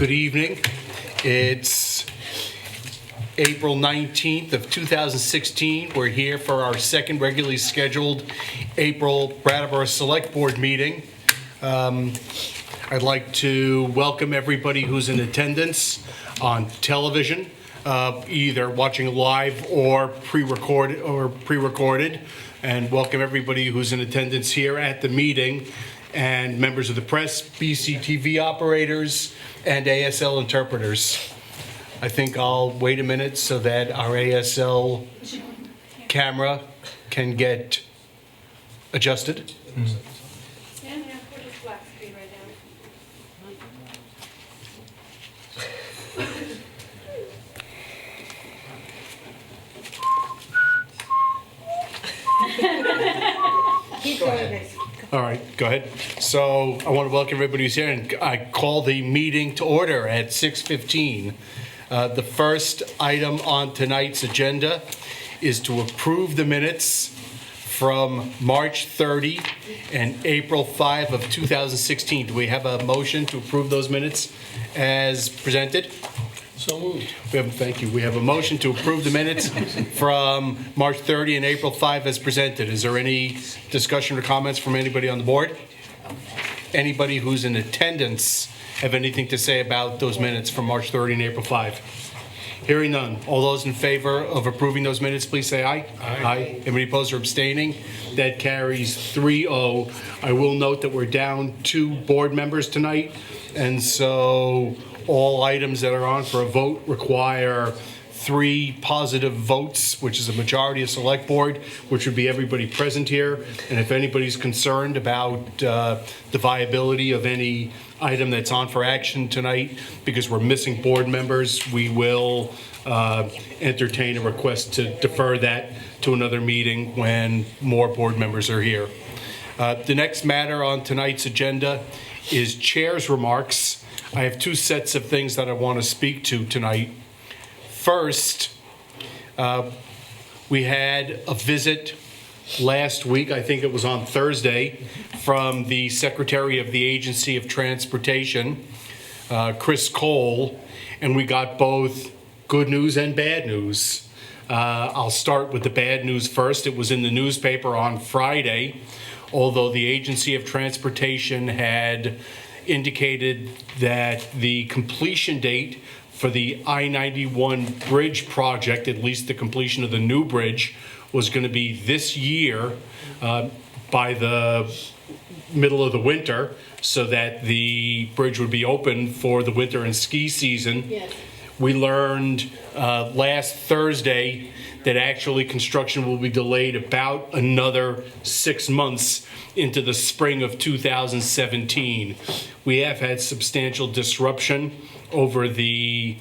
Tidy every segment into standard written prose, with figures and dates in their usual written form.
Good evening. It's April 19th of 2016. We're here for our second regularly scheduled April Brattleboro Selectboard meeting. I'd like to welcome everybody who's in attendance on television, either watching live or pre-recorded, and welcome everybody who's in attendance here at the meeting, and members of the press, VCTV operators, and ASL interpreters. I think I'll wait a minute so that our ASL camera can get adjusted. All right, go ahead. So I want to welcome everybody who's here, and I call the meeting to order at 6:15. The first item on tonight's agenda is to approve the minutes from March 30 and April 5 of 2016. Do we have a motion to approve those minutes as presented? So moved. Thank you. We have a motion to approve the minutes from March 30 and April 5 as presented. Is there any discussion or comments from anybody on the board? Anybody who's in attendance have anything to say about those minutes from March 30 and April 5? Hearing none. All those in favor of approving those minutes, please say aye. Aye. Anybody opposed or abstaining? That carries 3-0. I will note that we're down 2 board members tonight, and so all items that are on for a vote require 3 positive votes, which is a majority of select board, which would be everybody present here. And if anybody's concerned about the viability of any item that's on for action tonight, because we're missing board members, we will entertain a request to defer that to another meeting when more board members are here. The next matter on tonight's agenda is chair's remarks. I have 2 sets of things that I want to speak to tonight. First, we had a visit last week, I think it was on Thursday, from the Secretary of the Agency of Transportation, Chris Cole, and we got both good news and bad news. I'll start with the bad news first. It was in the newspaper on Friday, although the Agency of Transportation had indicated that the completion date for the I-91 bridge project, at least the completion of the new bridge, was going to be this year by the middle of the winter, so that the bridge would be open for the winter and ski season. Yes. We learned last Thursday that actually construction will be delayed about another 6 months into the spring of 2017. We have had substantial disruption over the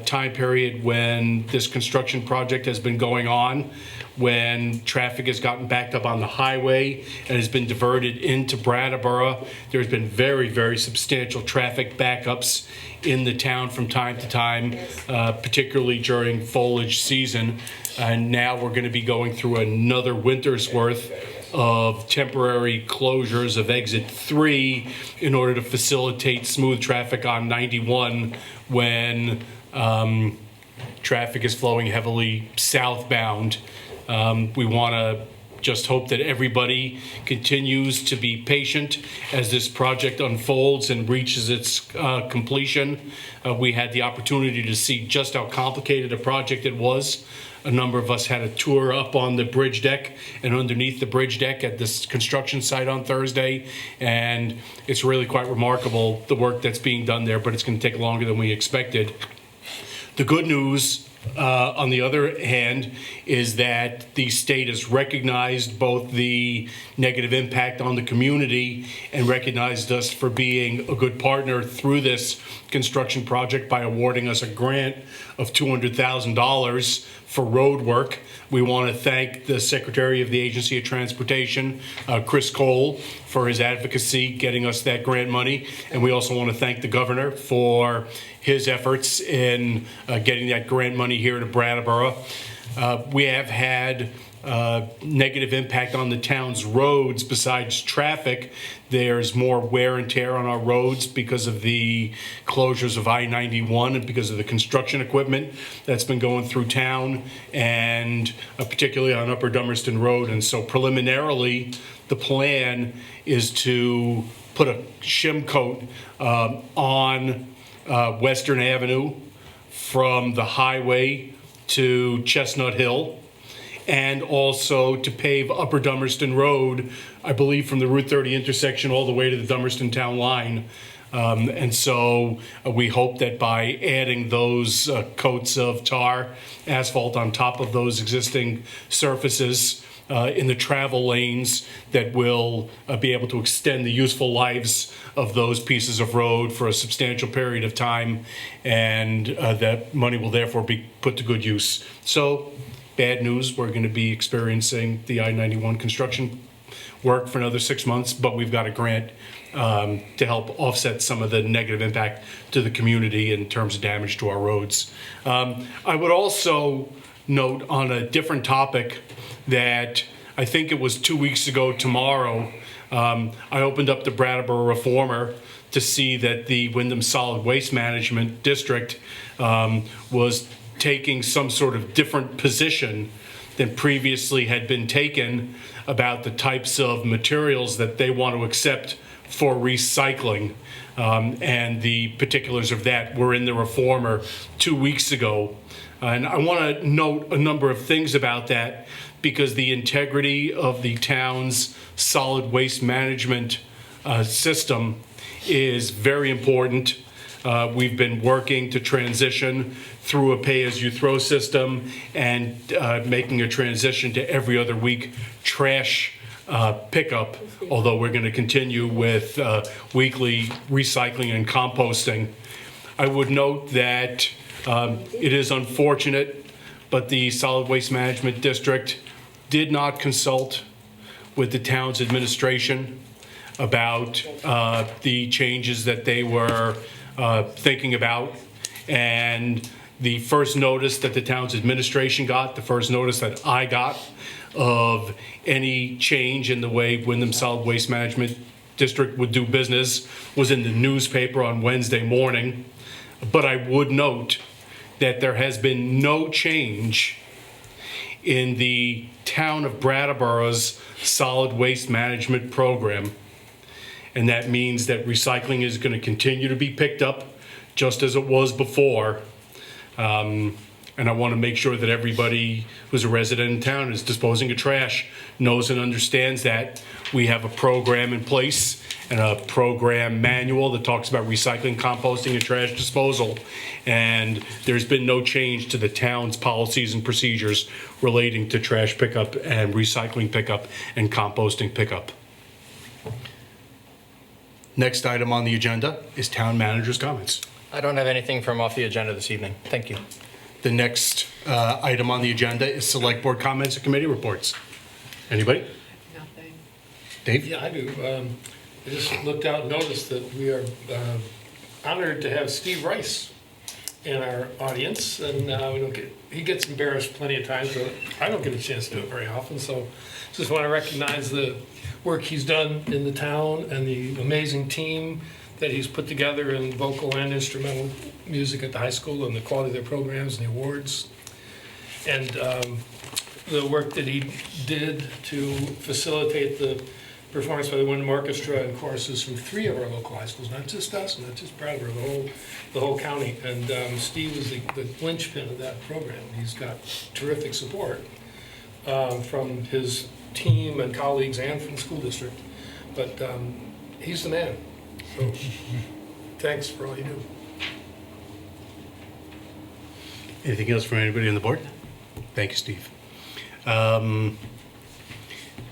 time period when this construction project has been going on, when traffic has gotten backed up on the highway and has been diverted into Brattleboro. There's been very, very substantial traffic backups in the town from time to time, particularly during foliage season. And now we're going to be going through another winter's worth of temporary closures of exit 3 in order to facilitate smooth traffic on 91 when traffic is flowing heavily southbound. We want to just hope that everybody continues to be patient as this project unfolds and reaches its completion. We had the opportunity to see just how complicated a project it was. A number of us had a tour up on the bridge deck and underneath the bridge deck at this construction site on Thursday, and it's really quite remarkable the work that's being done there, but it's going to take longer than we expected. The good news, on the other hand, is that the state has recognized both the negative impact on the community and recognized us for being a good partner through this construction project by awarding us a grant of $200,000 for road work. We want to thank the Secretary of the Agency of Transportation, Chris Cole, for his advocacy getting us that grant money. And we also want to thank the governor for his efforts in getting that grant money here to Brattleboro. We have had negative impact on the town's roads besides traffic. There's more wear and tear on our roads because of the closures of I-91 and because of the construction equipment that's been going through town, and particularly on Upper Dummerston Road. And so preliminarily, the plan is to put a shim coat on Western Avenue from the highway to Chestnut Hill, and also to pave Upper Dummerston Road, I believe from the Route 30 intersection all the way to the Dummerston Town line. And so we hope that by adding those coats of tar asphalt on top of those existing surfaces in the travel lanes, that will be able to extend the useful lives of those pieces of road for a substantial period of time, and that money will therefore be put to good use. So, bad news, we're going to be experiencing the I-91 construction work for another 6 months, but we've got a grant to help offset some of the negative impact to the community in terms of damage to our roads. I would also note on a different topic that I think it was 2 weeks ago tomorrow, I opened up the Brattleboro Reformer to see that the Wyndham Solid Waste Management District was taking some sort of different position than previously had been taken about the types of materials that they want to accept for recycling. And the particulars of that were in the Reformer 2 weeks ago. And I want to note a number of things about that, because the integrity of the town's solid waste management system is very important. We've been working to transition through a pay-as-you-throw system and making a transition to every other week trash pickup, although we're going to continue with weekly recycling and composting. I would note that it is unfortunate, but the Solid Waste Management District did not consult with the town's administration about the changes that they were thinking about. And the first notice that the town's administration got, the first notice that I got of any change in the way Wyndham Solid Waste Management District would do business, was in the newspaper on Wednesday morning. But I would note that there has been no change in the town of Brattleboro's solid waste management program. And that means that recycling is going to continue to be picked up just as it was before. And I want to make sure that everybody who's a resident in town is disposing of trash knows and understands that we have a program in place and a program manual that talks about recycling, composting, and trash disposal. And there's been no change to the town's policies and procedures relating to trash pickup and recycling pickup and composting pickup. Next item on the agenda is town manager's comments. I don't have anything from off the agenda this evening. Thank you. The next item on the agenda is select board comments and committee reports. Anybody? Nothing. Dave? Yeah, I do. I just looked out and noticed that we are honored to have Steve Rice in our audience, and he gets embarrassed plenty of times, but I don't get a chance to do it very often. So just want to recognize the work he's done in the town and the amazing team that he's put together in vocal and instrumental music at the high school, and the quality of their programs and the awards, and the work that he did to facilitate the performance by the Wyndham Orchestra and choruses from 3 of our local high schools, not just us, not just Brattleboro, the whole county. And Steve is the linchpin of that program. He's got terrific support from his team and colleagues and from the school district. But he's the man. So thanks for all you do. Anything else from anybody on the board? Thank you, Steve.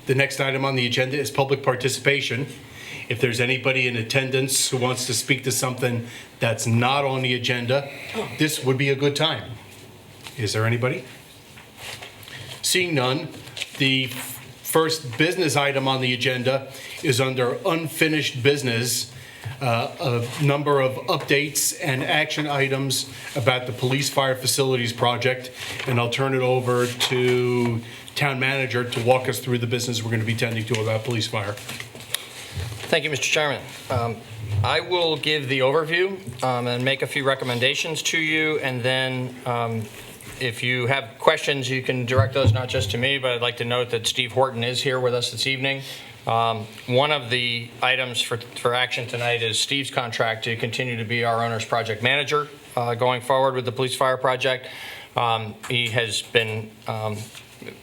The next item on the agenda is public participation. If there's anybody in attendance who wants to speak to something that's not on the agenda, this would be a good time. Is there anybody? Seeing none, the first business item on the agenda is under unfinished business, a number of updates and action items about the police fire facilities project, and I'll turn it over to town manager to walk us through the business we're going to be tending to about police fire. Thank you, Mr. Chairman. I will give the overview and make a few recommendations to you, and then if you have questions, you can direct those not just to me, but I'd like to note that Steve Horton is here with us this evening. One of the items for action tonight is Steve's contract to continue to be our owner's project manager going forward with the police fire project. He has been,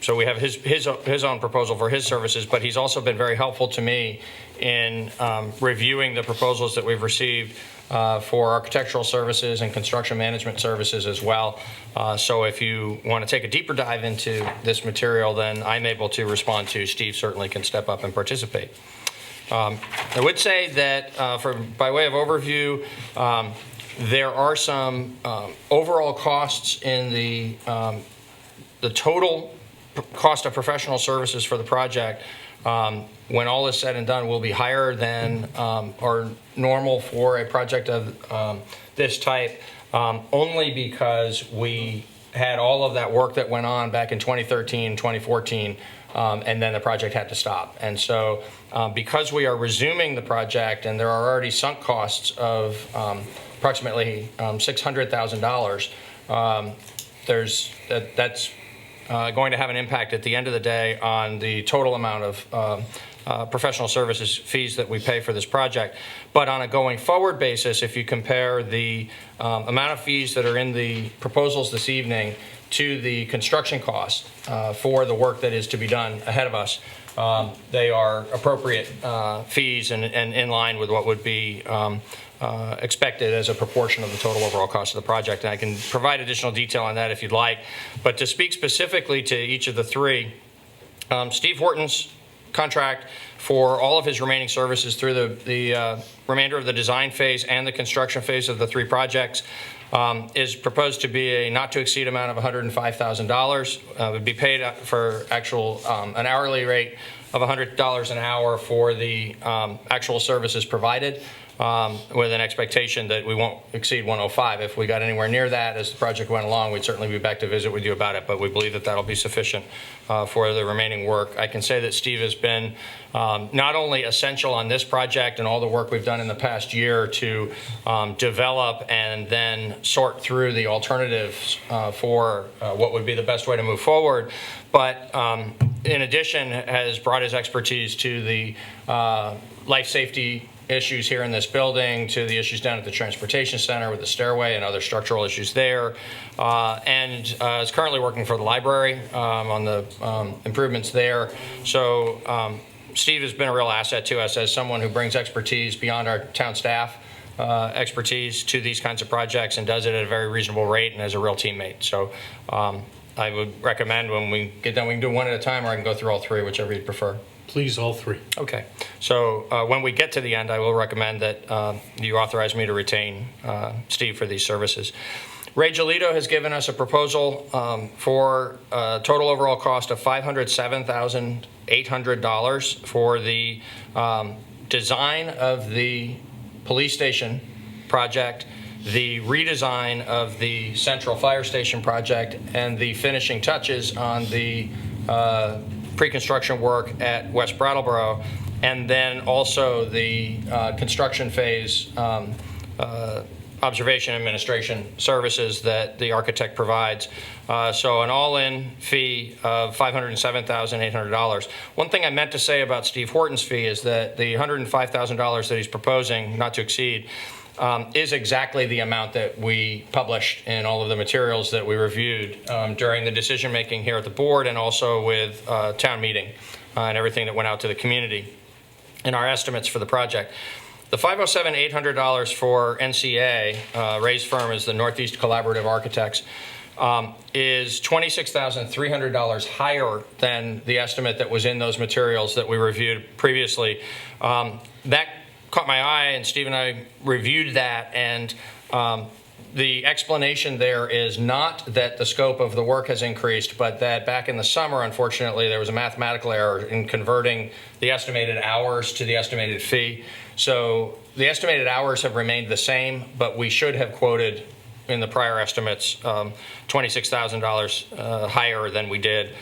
so we have his own proposal for his services, but he's also been very helpful to me in reviewing the proposals that we've received for architectural services and construction management services as well. So if you want to take a deeper dive into this material, then I'm able to respond to. Steve certainly can step up and participate. I would say that by way of overview, there are some overall costs in the total cost of professional services for the project. When all is said and done, will be higher than our normal for a project of this type, only because we had all of that work that went on back in 2013, 2014, and then the project had to stop. And so because we are resuming the project and there are already sunk costs of approximately $600,000, that's going to have an impact at the end of the day on the total amount of professional services fees that we pay for this project. But on a going forward basis, if you compare the amount of fees that are in the proposals this evening to the construction cost for the work that is to be done ahead of us, they are appropriate fees and in line with what would be expected as a proportion of the total overall cost of the project. And I can provide additional detail on that if you'd like. But to speak specifically to each of the three, Steve Horton's contract for all of his remaining services through the remainder of the design phase and the construction phase of the three projects is proposed to be a not to exceed amount of $105,000. Would be paid for actual an hourly rate of $100 an hour for the actual services provided, with an expectation that we won't exceed 105. If we got anywhere near that as the project went along, we'd certainly be back to visit with you about it, but we believe that that'll be sufficient for the remaining work. I can say that Steve has been not only essential on this project and all the work we've done in the past year to develop and then sort through the alternatives for what would be the best way to move forward, but in addition has brought his expertise to the life safety issues here in this building, to the issues down at the transportation center with the stairway and other structural issues there, and is currently working for the library on the improvements there. So Steve has been a real asset to us as someone who brings expertise beyond our town staff expertise to these kinds of projects and does it at a very reasonable rate and as a real teammate. So I would recommend when we get done, we can do one at a time, or I can go through all three, whichever you prefer. Please, all three. Okay. So when we get to the end, I will recommend that you authorize me to retain Steve for these services. Ray Giolito has given us a proposal for a total overall cost of $507,800 for the design of the police station project, the redesign of the central fire station project, and the finishing touches on the pre-construction work at West Brattleboro, and then also the construction phase observation administration services that the architect provides. So an all-in fee of $507,800. One thing I meant to say about Steve Horton's fee is that the $105,000 that he's proposing, not to exceed, is exactly the amount that we published in all of the materials that we reviewed during the decision making here at the board, and also with town meeting and everything that went out to the community in our estimates for the project. The $507,800 for NCA, Ray's firm is the Northeast Collaborative Architects, is $26,300 higher than the estimate that was in those materials that we reviewed previously. That caught my eye, and Steve and I reviewed that, and the explanation there is not that the scope of the work has increased, but that back in the summer, unfortunately, there was a mathematical error in converting the estimated hours to the estimated fee. So the estimated hours have remained the same, but we should have quoted in the prior estimates, $26,000 higher than we did.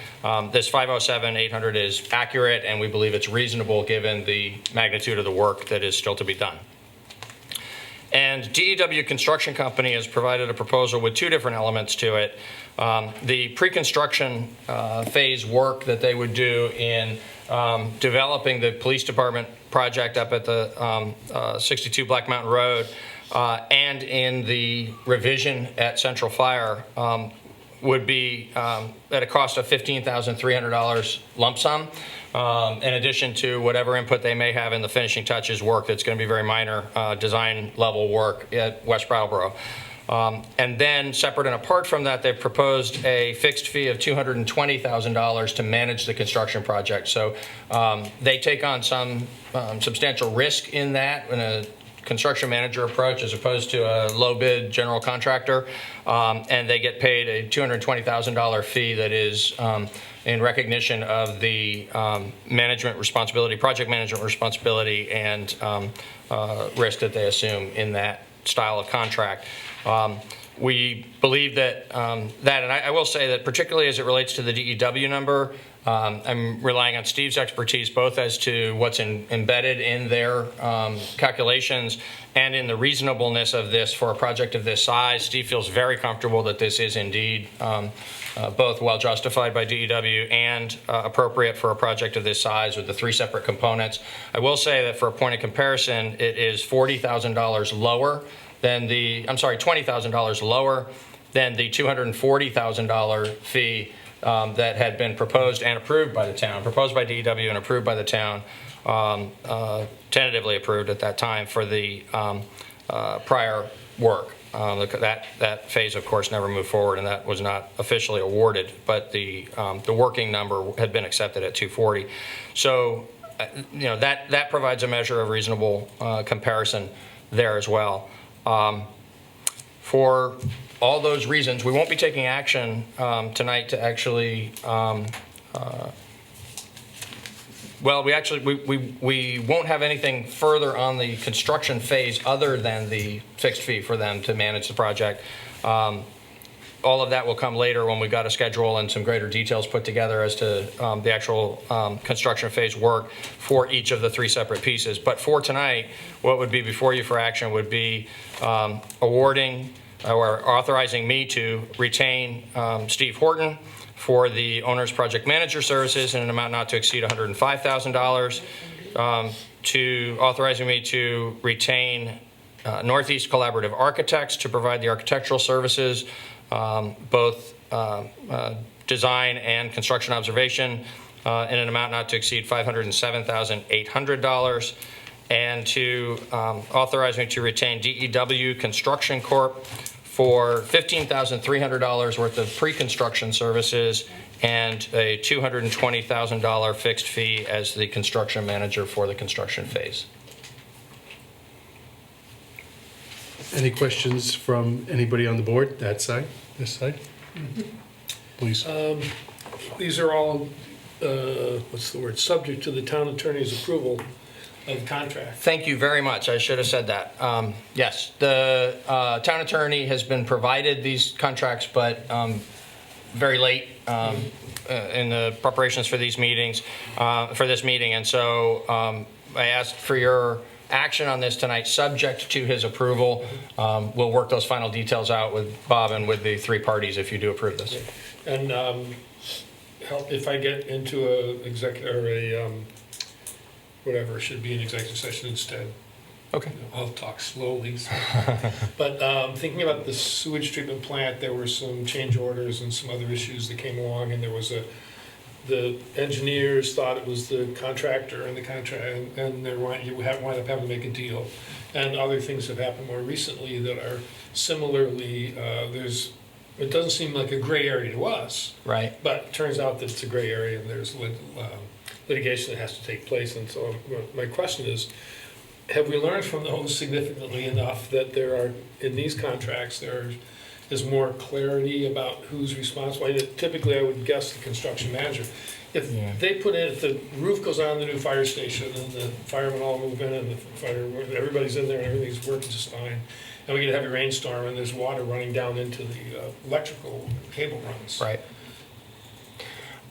This 507,800 is accurate, and we believe it's reasonable given the magnitude of the work that is still to be done. And DEW Construction Company has provided a proposal with two different elements to it. The pre-construction phase work that they would do in developing the police department project up at the 62 Black Mountain Road and in the revision at Central Fire would be at a cost of $15,300 lump sum, in addition to whatever input they may have in the finishing touches work that's going to be very minor design level work at West Brattleboro. And then separate and apart from that, they've proposed a fixed fee of $220,000 to manage the construction project. So they take on some substantial risk in that, in a construction manager approach as opposed to a low bid general contractor, and they get paid a $220,000 fee that is in recognition of the management responsibility, project management responsibility, and risk that they assume in that style of contract. We believe that, and I will say that particularly as it relates to the DEW number, I'm relying on Steve's expertise both as to what's embedded in their calculations and in the reasonableness of this for a project of this size. Steve feels very comfortable that this is indeed both well justified by DEW and appropriate for a project of this size with the three separate components. I will say that for a point of comparison, it is $40,000 lower than the, $20,000 lower than the $240,000 fee that had been proposed and approved by the town, proposed by DEW and approved by the town, tentatively approved at that time for the prior work. That phase, of course, never moved forward, and that was not officially awarded, but the working number had been accepted at 240. So, that provides a measure of reasonable comparison there as well. For all those reasons, we won't be taking action tonight to actually, we won't have anything further on the construction phase other than the fixed fee for them to manage the project. All of that will come later when we've got a schedule and some greater details put together as to the actual construction phase work for each of the three separate pieces. But for tonight, what would be before you for action would be awarding or authorizing me to retain Steve Horton for the owner's project manager services in an amount not to exceed $105,000, to authorizing me to retain Northeast Collaborative Architects to provide the architectural services, both design and construction observation, in an amount not to exceed $507,800, and to authorize me to retain DEW Construction Corp. For $15,300 worth of pre-construction services and a $220,000 fixed fee as the construction manager for the construction phase. Any questions from anybody on the board? That side? This side? Please. These are all, subject to the town attorney's approval of the contract. Thank you very much. I should have said that. Yes, the town attorney has been provided these contracts, but very late in the preparations for these meetings, for this meeting. And so I asked for your action on this tonight, subject to his approval. We'll work those final details out with Bob and with the three parties if you do approve this. And help if I get into a whatever, should be an executive session instead. Okay. I'll talk slowly. So. But thinking about the sewage treatment plant, there were some change orders and some other issues that came along, and there was the engineers thought it was the contractor and the contract, and you wind up having to make a deal. And other things have happened more recently that are similarly, it doesn't seem like a gray area to us. Right. But it turns out that it's a gray area, and there's litigation that has to take place. And so my question is, have we learned from those significantly enough that there are, in these contracts, there are there's more clarity about who's responsible. And typically, I would guess the construction manager. If they put in, if the roof goes on the new fire station and the firemen all move in and the fire, everybody's in there and everything's working just fine, and we get a heavy rainstorm and there's water running down into the electrical cable runs. Right.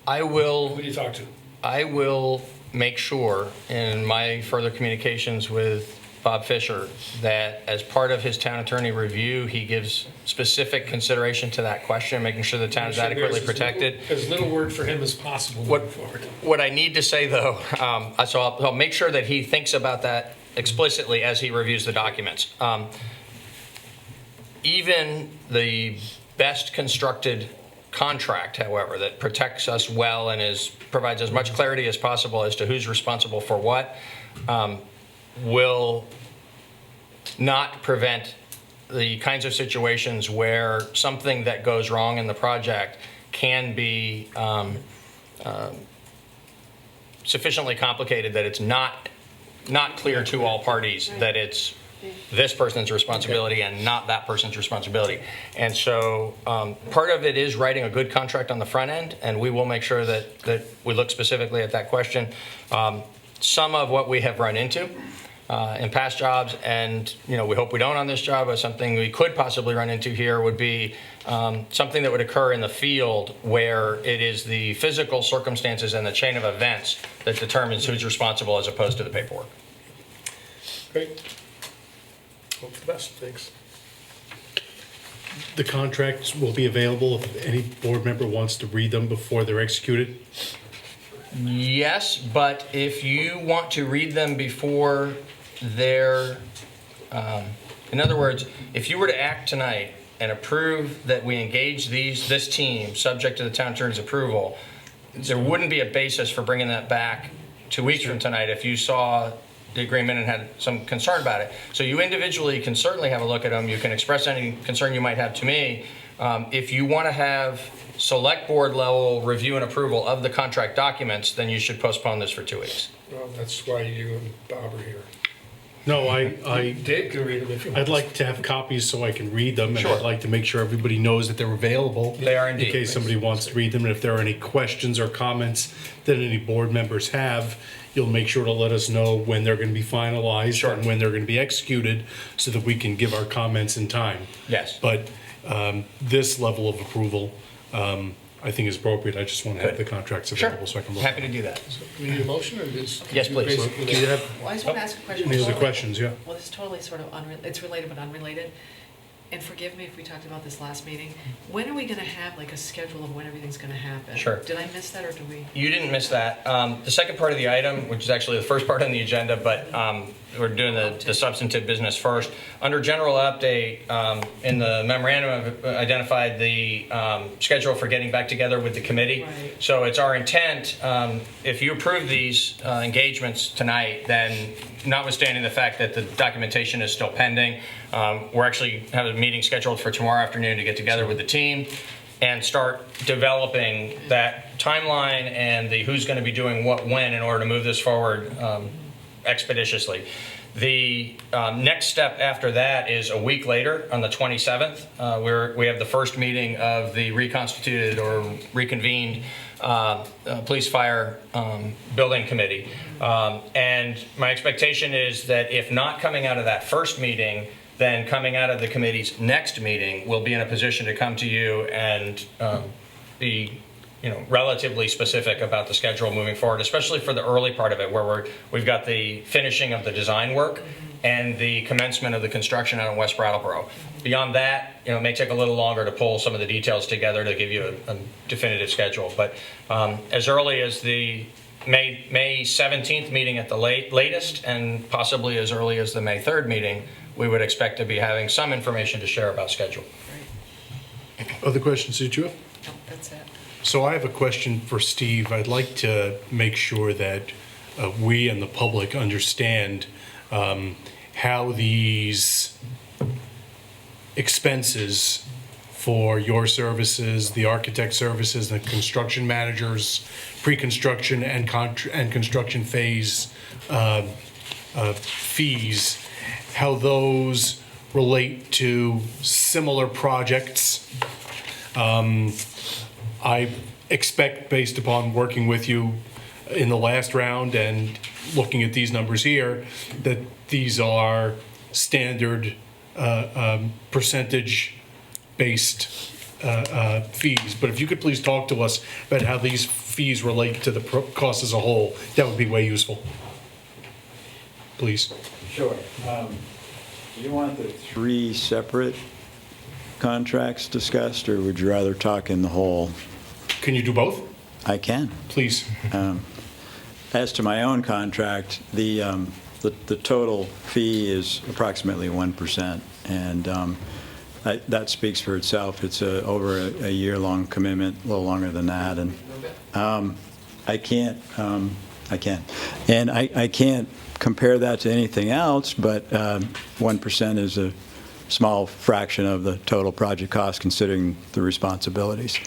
Who do you talk to? I will make sure in my further communications with Bob Fisher that as part of his town attorney review, he gives specific consideration to that question, making sure the town is adequately protected. As little word for him as possible moving forward. What I need to say, though, so I'll make sure that he thinks about that explicitly as he reviews the documents. Even the best constructed contract, however, that protects us well and provides as much clarity as possible as to who's responsible for what, will not prevent the kinds of situations where something that goes wrong in the project can be sufficiently complicated that it's not clear to all parties that it's this person's responsibility and not that person's responsibility. And so part of it is writing a good contract on the front end, and we will make sure that we look specifically at that question. Some of what we have run into in past jobs, and we hope we don't on this job, but something we could possibly run into here would be something that would occur in the field where it is the physical circumstances and the chain of events that determines who's responsible as opposed to the paperwork. Great. Hope for the best. Thanks. The contracts will be available if any board member wants to read them before they're executed? Yes, but if you want to read them before they're, in other words, if you were to act tonight and approve that we engage this team subject to the town attorney's approval, there wouldn't be a basis for bringing that back 2 weeks from tonight if you saw the agreement and had some concern about it. So you individually can certainly have a look at them. You can express any concern you might have to me. If you want to have select board level review and approval of the contract documents, then you should postpone this for 2 weeks. Well, that's why you and Bob are here. No, Dave can read them if you want. I'd like to have copies so I can read them, and Sure. I'd like to make sure everybody knows that they're available. They are indeed. In case somebody wants to read them, and if there are any questions or comments that any board members have, you'll make sure to let us know when they're going to be finalized Sure. and when they're going to be executed so that we can give our comments in time. Yes. But this level of approval, I think is appropriate. I just want to have the contracts available so I can look. Happy to do that. Do we need a motion or just? Yes, please. basically- Do you have Well, I just want to ask a question. any other questions? Yeah. Well, this is totally sort of it's related but unrelated. And forgive me if we talked about this last meeting. When are we going to have like a schedule of when everything's going to happen? Sure. Did I miss that or did we? You didn't miss that. The second part of the item, which is actually the first part on the agenda, but we're doing the substantive business first. Under general update, in the memorandum, I've identified the schedule for getting back together with the committee. Right. So it's our intent, if you approve these engagements tonight, then notwithstanding the fact that the documentation is still pending, we're actually have a meeting scheduled for tomorrow afternoon to get together with the team and start developing that timeline and the who's going to be doing what when in order to move this forward expeditiously. The next step after that is a week later on the 27th, where we have the first meeting of the reconstituted or reconvened police fire building committee. And my expectation is that if not coming out of that first meeting, then coming out of the committee's next meeting, we'll be in a position to come to you and be relatively specific about the schedule moving forward, especially for the early part of it where we've got the finishing of the design work and the commencement of the construction out in West Brattleboro. Beyond that, it may take a little longer to pull some of the details together to give you a definitive schedule. But as early as the May 17th meeting at the latest, and possibly as early as the May 3rd meeting, we would expect to be having some information to share about schedule. Great. Other questions that you have? No, that's it. So I have a question for Steve. I'd like to make sure that we and the public understand how these expenses for your services, the architect services, the construction managers, pre-construction and construction phase fees, how those relate to similar projects. I expect, based upon working with you in the last round and looking at these numbers here, that these are standard percentage-based fees. But if you could please talk to us about how these fees relate to the cost as a whole, that would be way useful. Please. Sure. Do you want the 3 separate contracts discussed, or would you rather talk in the whole? Can you do both? I can. Please. As to my own contract, the total fee is approximately 1%, and that speaks for itself. It's over a year-long commitment, a little longer than that, and I can't compare that to anything else, but 1% is a small fraction of the total project cost considering the responsibilities.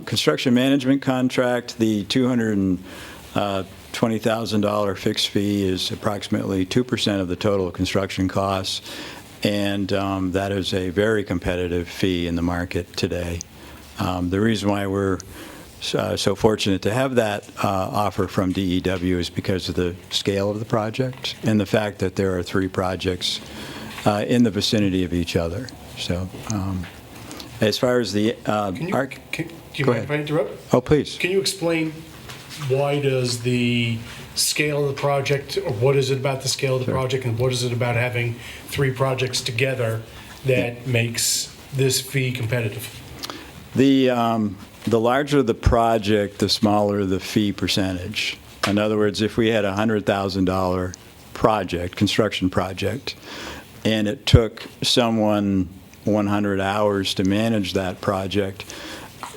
Construction management contract, the $220,000 fixed fee is approximately 2% of the total construction costs, and that is a very competitive fee in the market today. The reason why we're so fortunate to have that offer from DEW is because of the scale of the project and the fact that there are 3 projects in the vicinity of each other. So as far as the Do you mind if I interrupt? Oh, please. Can you explain why does the scale of the project, or what is it about the scale of the project, and what is it about having 3 projects together that makes this fee competitive? The larger the project, the smaller the fee percentage. In other words, if we had a $100,000 project, construction project, and it took someone 100 hours to manage that project,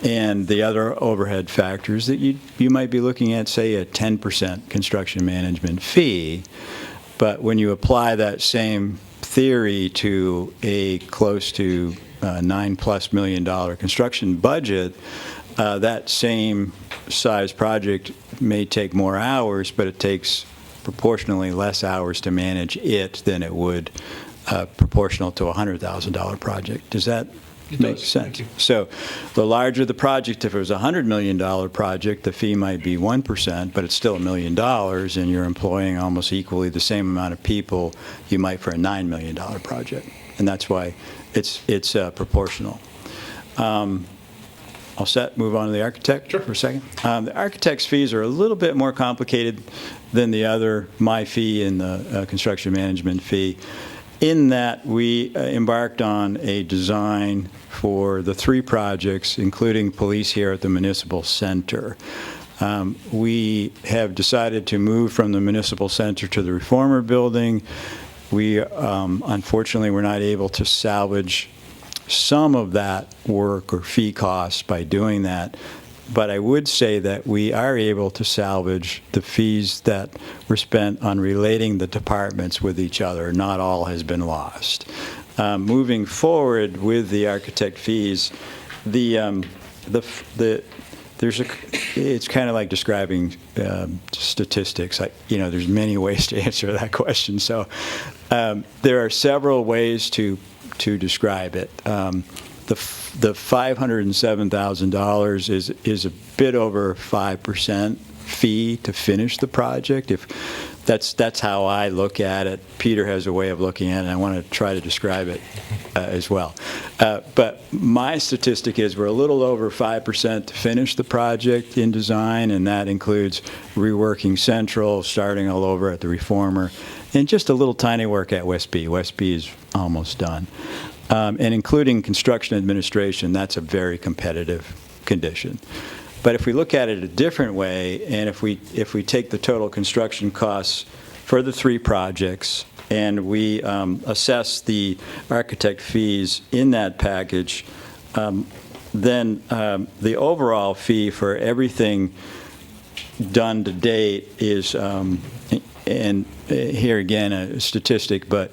and the other overhead factors, that you might be looking at, say, a 10% construction management fee. But when you apply that same theory to a close to $9+ million construction budget, that same size project may take more hours, but it takes proportionally less hours to manage it than it would proportional to a $100,000 project. Does that make sense? Thank you. So the larger the project, if it was a $100 million project, the fee might be 1%, but it's still $1 million, and you're employing almost equally the same amount of people you might for a $9 million project. And that's why it's proportional. All set. Move on to the architect for a second. The architect's fees are a little bit more complicated than the other, my fee and the construction management fee, in that we embarked on a design for the 3 projects, including police here at the Municipal Center. We have decided to move from the Municipal Center to the Reformer Building. We, unfortunately, were not able to salvage some of that work or fee costs by doing that, but I would say that we are able to salvage the fees that were spent on relating the departments with each other. Not all has been lost. Moving forward with the architect fees, it's kind of like describing statistics. There's many ways to answer that question. So there are several ways to describe it. The $507,000 is a bit over 5% fee to finish the project. If that's how I look at it. Peter has a way of looking at it, and I want to try to describe it as well. But my statistic is we're a little over 5% to finish the project in design, and that includes reworking Central, starting all over at the Reformer, and just a little tiny work at West B. West B is almost done. And including construction administration, that's a very competitive condition. But if we look at it a different way, and if we take the total construction costs for the 3 projects, and we assess the architect fees in that package, then the overall fee for everything done to date is, and here again a statistic, but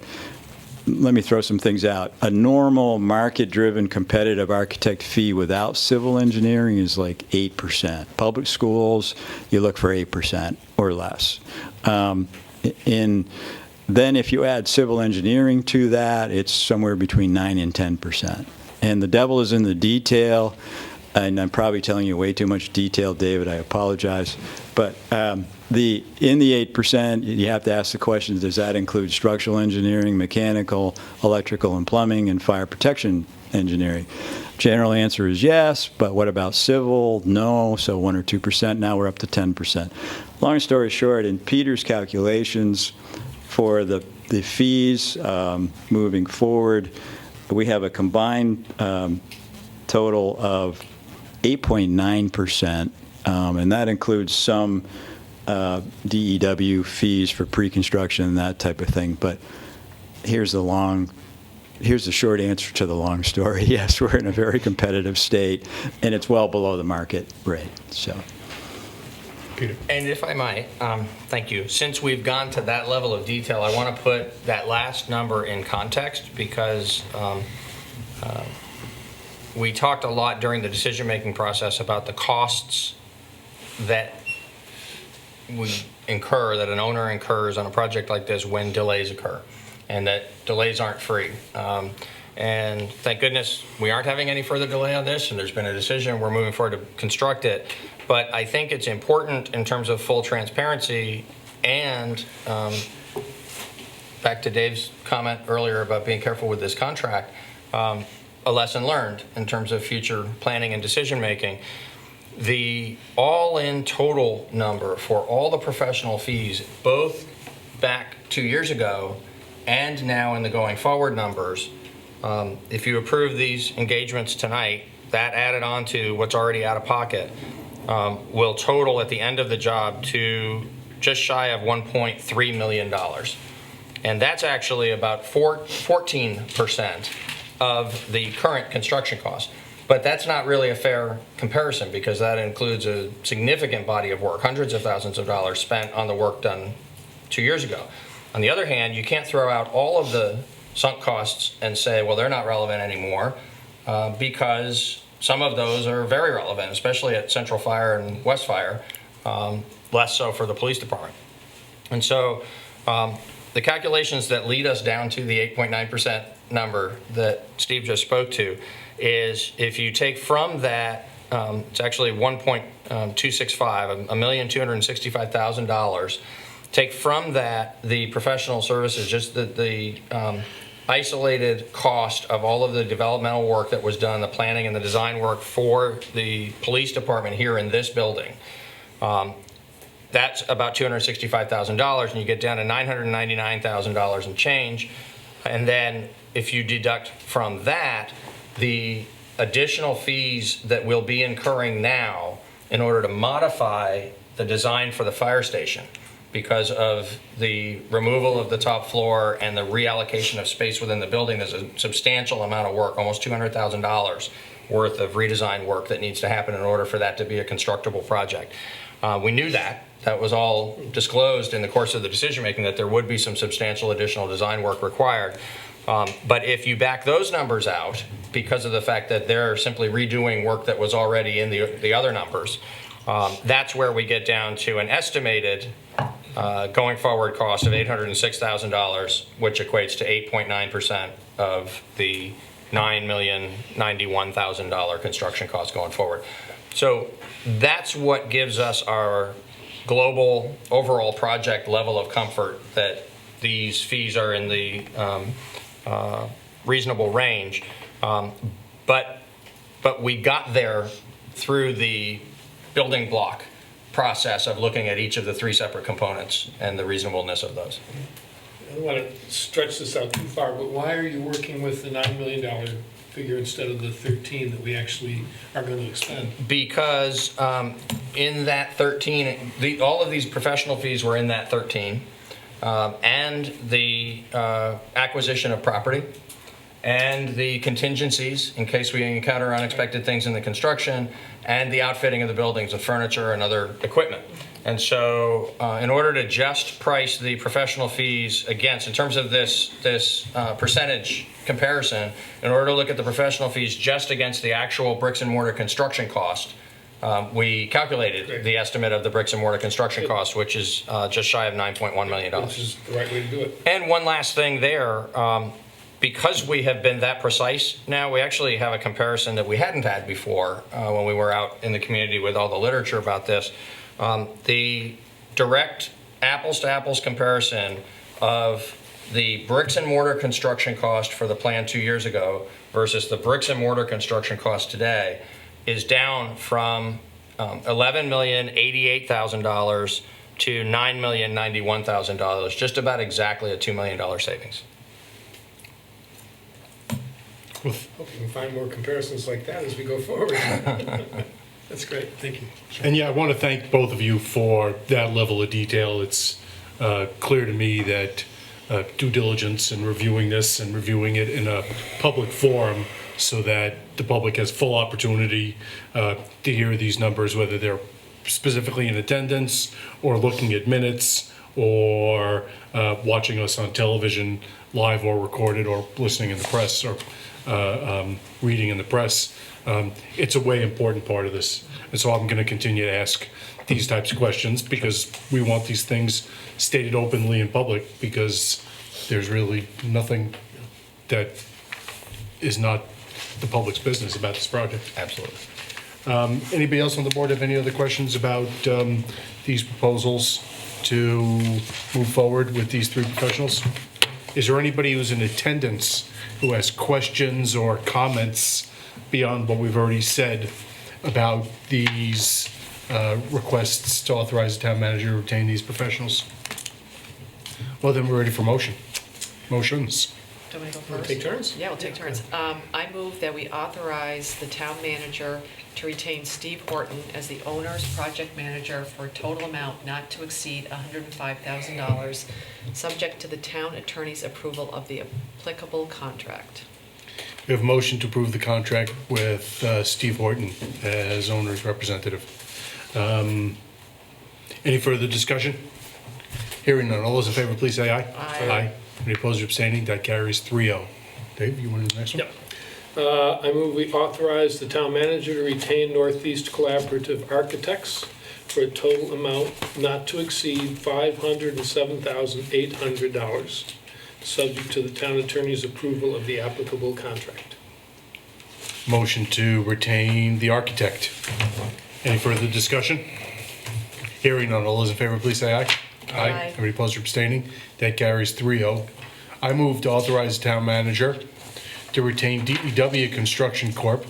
let me throw some things out. A normal market-driven competitive architect fee without civil engineering is like 8%. Public schools, you look for 8% or less. In Then if you add civil engineering to that, it's somewhere between 9 and 10%. And the devil is in the detail, and I'm probably telling you way too much detail, David, I apologize. But in the 8%, you have to ask the question, does that include structural engineering, mechanical, electrical and plumbing, and fire protection engineering? General answer is yes, but what about civil? No, so 1 or 2%. Now we're up to 10%. Long story short, in Peter's calculations for the fees moving forward, we have a combined total of 8.9%, and that includes some DEW fees for pre-construction and that type of thing. But here's the short answer to the long story. Yes, we're in a very competitive state, and it's well below the market rate. So, Peter. And if I might, thank you. Since we've gone to that level of detail, I want to put that last number in context because we talked a lot during the decision-making process about the costs that we incur, that an owner incurs on a project like this when delays occur, and that delays aren't free. And thank goodness we aren't having any further delay on this, and there's been a decision, we're moving forward to construct it. But I think it's important in terms of full transparency and back to Dave's comment earlier about being careful with this contract, a lesson learned in terms of future planning and decision making. The all-in total number for all the professional fees, both back 2 years ago and now in the going forward numbers, if you approve these engagements tonight, that added on to what's already out of pocket, will total at the end of the job to just shy of $1.3 million. And that's actually about 14% of the current construction cost. But that's not really a fair comparison because that includes a significant body of work, hundreds of thousands of dollars spent on the work done 2 years ago. On the other hand, you can't throw out all of the sunk costs and say, well, they're not relevant anymore, because some of those are very relevant, especially at Central Fire and West Fire, less so for the police department. And so the calculations that lead us down to the 8.9% number that Steve just spoke to is if you take from that, it's actually 1.265, $1,265,000. Take from that the professional services, just the isolated cost of all of the developmental work that was done, the planning and the design work for the police department here in this building. That's about $265,000, and you get down to $999,000 and change. And then if you deduct from that the additional fees that we'll be incurring now in order to modify the design for the fire station because of the removal of the top floor and the reallocation of space within the building, there's a substantial amount of work, almost $200,000 worth of redesign work that needs to happen in order for that to be a constructible project. We knew that. That was all disclosed in the course of the decision making, that there would be some substantial additional design work required. But if you back those numbers out, because of the fact that they're simply redoing work that was already in the other numbers, that's where we get down to an estimated going forward cost of $806,000, which equates to 8.9% of the $9,091,000 construction cost going forward. So that's what gives us our global overall project level of comfort that these fees are in the reasonable range. But we got there through the building block process of looking at each of the three separate components and the reasonableness of those. I don't want to stretch this out too far, but why are you working with the $9 million figure instead of the 13 that we actually are going to expend? Because in that 13, all of these professional fees were in that 13, and the acquisition of property, and the contingencies in case we encounter unexpected things in the construction, and the outfitting of the buildings with furniture and other equipment. And so in order to just price the professional fees against, in terms of this percentage comparison, in order to look at the professional fees just against the actual bricks and mortar construction cost, we calculated the estimate of the bricks and mortar construction cost, which is just shy of $9.1 million. Which is the right way to do it. And one last thing there, because we have been that precise now, we actually have a comparison that we hadn't had before when we were out in the community with all the literature about this. The direct apples-to-apples comparison of the bricks and mortar construction cost for the plan 2 years ago versus the bricks and mortar construction cost today is down from $11,088,000 to $9,091,000, just about exactly a $2 million savings. Hope we can find more comparisons like that as we go forward. That's great, thank you. And yeah, I want to thank both of you for that level of detail. It's clear to me that due diligence in reviewing this and reviewing it in a public forum so that the public has full opportunity to hear these numbers, whether they're specifically in attendance or looking at minutes or watching us on television live or recorded or listening in the press or reading in the press. It's a way important part of this. And so I'm going to continue to ask these types of questions because we want these things stated openly in public because there's really nothing that is not the public's business about this project. Absolutely. Anybody else on the board have any other questions about these proposals to move forward with these three professionals? Is there anybody who's in attendance who has questions or comments beyond what we've already said about these requests to authorize the town manager to retain these professionals? Well, then we're ready for motion. Motions. Do you want me to go Wanna first? take turns? Yeah, we'll take turns. I move that we authorize the town manager to retain Steve Horton as the owner's project manager for a total amount not to exceed $105,000, subject to the town attorney's approval of the applicable contract. We have a motion to approve the contract with Steve Horton as owner's representative. Any further discussion? Hearing none. All those in favor, please say aye. Aye. Any opposed or abstaining? That carries 3-0. Dave, you want to do the next one? Yep. I move we authorize the town manager to retain Northeast Collaborative Architects for a total amount not to exceed $507,800, subject to the town attorney's approval of the applicable contract. Motion to retain the architect. Any further discussion? Hearing none. All those in favor, please say aye. Aye. Any opposed or abstaining? That carries 3-0. I move to authorize the town manager to retain DEW Construction Corp.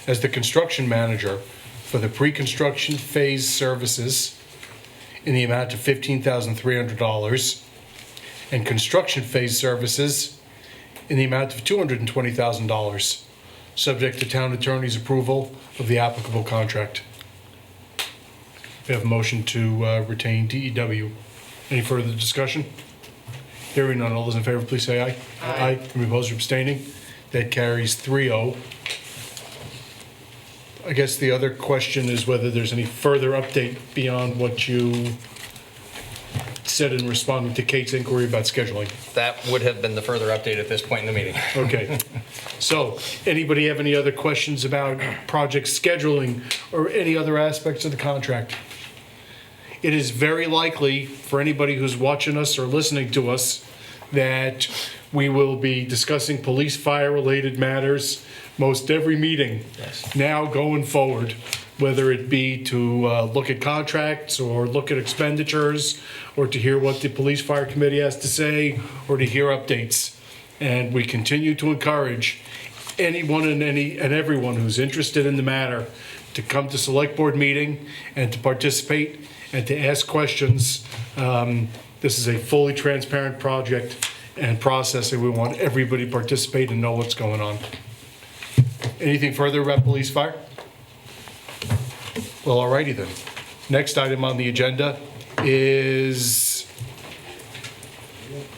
as the construction manager for the pre-construction phase services in the amount of $15,300 and construction phase services in the amount of $220,000, subject to town attorney's approval of the applicable contract. We have a motion to retain DEW. Any further discussion? Hearing none, all those in favor, please say aye. Aye. Any opposed or abstaining? That carries 3-0. I guess the other question is whether there's any further update beyond what you said in responding to Kate's inquiry about scheduling. That would have been the further update at this point in the meeting. Okay. So, anybody have any other questions about project scheduling or any other aspects of the contract? It is very likely for anybody who's watching us or listening to us that we will be discussing police fire-related matters most every meeting now going forward, whether it be to look at contracts or look at expenditures or to hear what the police fire committee has to say or to hear updates. And we continue to encourage anyone and everyone who's interested in the matter to come to select board meeting and to participate and to ask questions. This is a fully transparent project and process, and we want everybody to participate and know what's going on. Anything further about police fire? Well, alrighty then. Next item on the agenda is,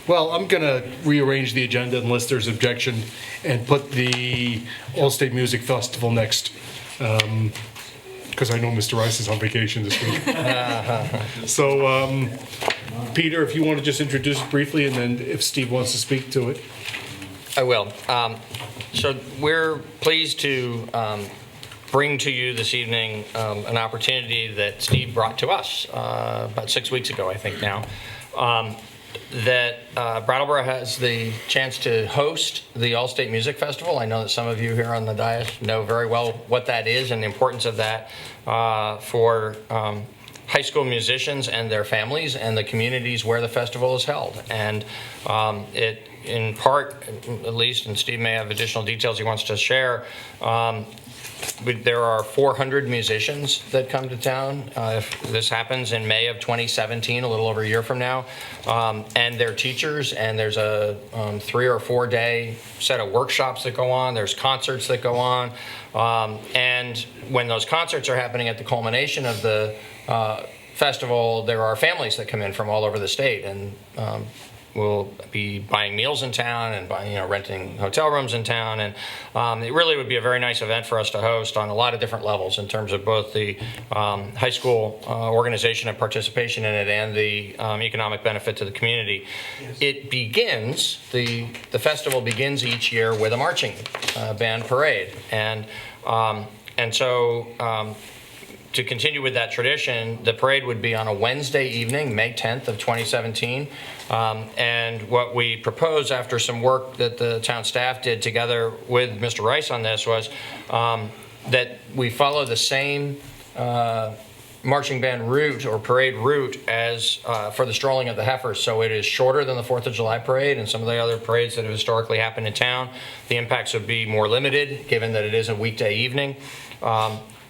well, I'm gonna rearrange the agenda unless there's objection and put the All-State Music Festival next. Because I know Mr. Rice is on vacation this week. So, Peter, if you want to just introduce it briefly, and then if Steve wants to speak to it. I will. So we're pleased to bring to you this evening an opportunity that Steve brought to us about 6 weeks ago, I think now, that Brattleboro has the chance to host the All-State Music Festival. I know that some of you here on the dais know very well what that is and the importance of that for high school musicians and their families and the communities where the festival is held. And it, in part, at least, and Steve may have additional details he wants to share, there are 400 musicians that come to town if this happens in May of 2017, a little over a year from now, and they're teachers, and there's a 3 or 4 day set of workshops that go on, there's concerts that go on, and when those concerts are happening at the culmination of the festival, there are families that come in from all over the state, and we'll be buying meals in town and buying, renting hotel rooms in town, and it really would be a very nice event for us to host on a lot of different levels in terms of both the high school organization and participation in it and the economic benefit to the community. Yes. It begins, the festival begins each year with a marching band parade, and so to continue with that tradition, the parade would be on a Wednesday evening, May 10th of 2017. And what we proposed after some work that the town staff did together with Mr. Rice on this was that we follow the same marching band route or parade route as for the strolling of the heifers. So it is shorter than the 4th of July parade and some of the other parades that have historically happened in town. The impacts would be more limited given that it is a weekday evening.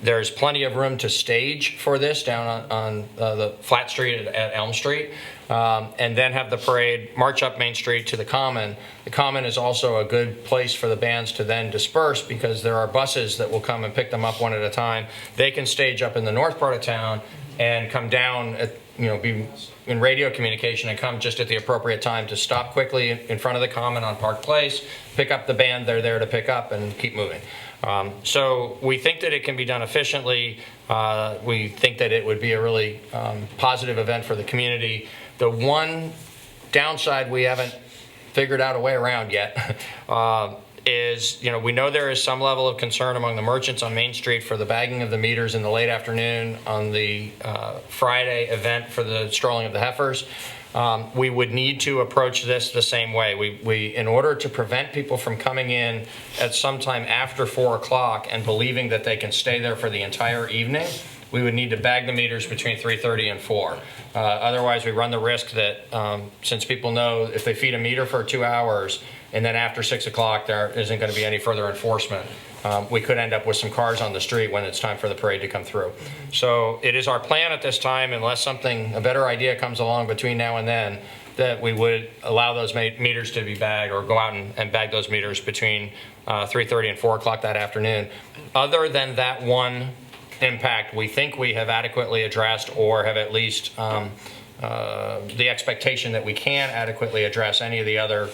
There's plenty of room to stage for this down on the flat street at Elm Street, and then have the parade march up Main Street to the Common. The Common is also a good place for the bands to then disperse because there are buses that will come and pick them up one at a time. They can stage up in the north part of town and come down at, be in radio communication and come just at the appropriate time to stop quickly in front of the Common on Park Place, pick up the band they're there to pick up, and keep moving. So we think that it can be done efficiently. We think that it would be a really positive event for the community. The one downside we haven't figured out a way around yet is, we know there is some level of concern among the merchants on Main Street for the bagging of the meters in the late afternoon on the Friday event for the strolling of the heifers. We would need to approach this the same way. We in order to prevent people from coming in at some time after 4 o'clock and believing that they can stay there for the entire evening, we would need to bag the meters between 3:30 and 4. Otherwise, we run the risk that since people know if they feed a meter for 2 hours and then after 6 o'clock there isn't going to be any further enforcement, we could end up with some cars on the street when it's time for the parade to come through. So it is our plan at this time, unless a better idea comes along between now and then, that we would allow those meters to be bagged or go out and bag those meters between 3:30 and 4 o'clock that afternoon. Other than that one impact, we think we have adequately addressed or have at least the expectation that we can adequately address any of the other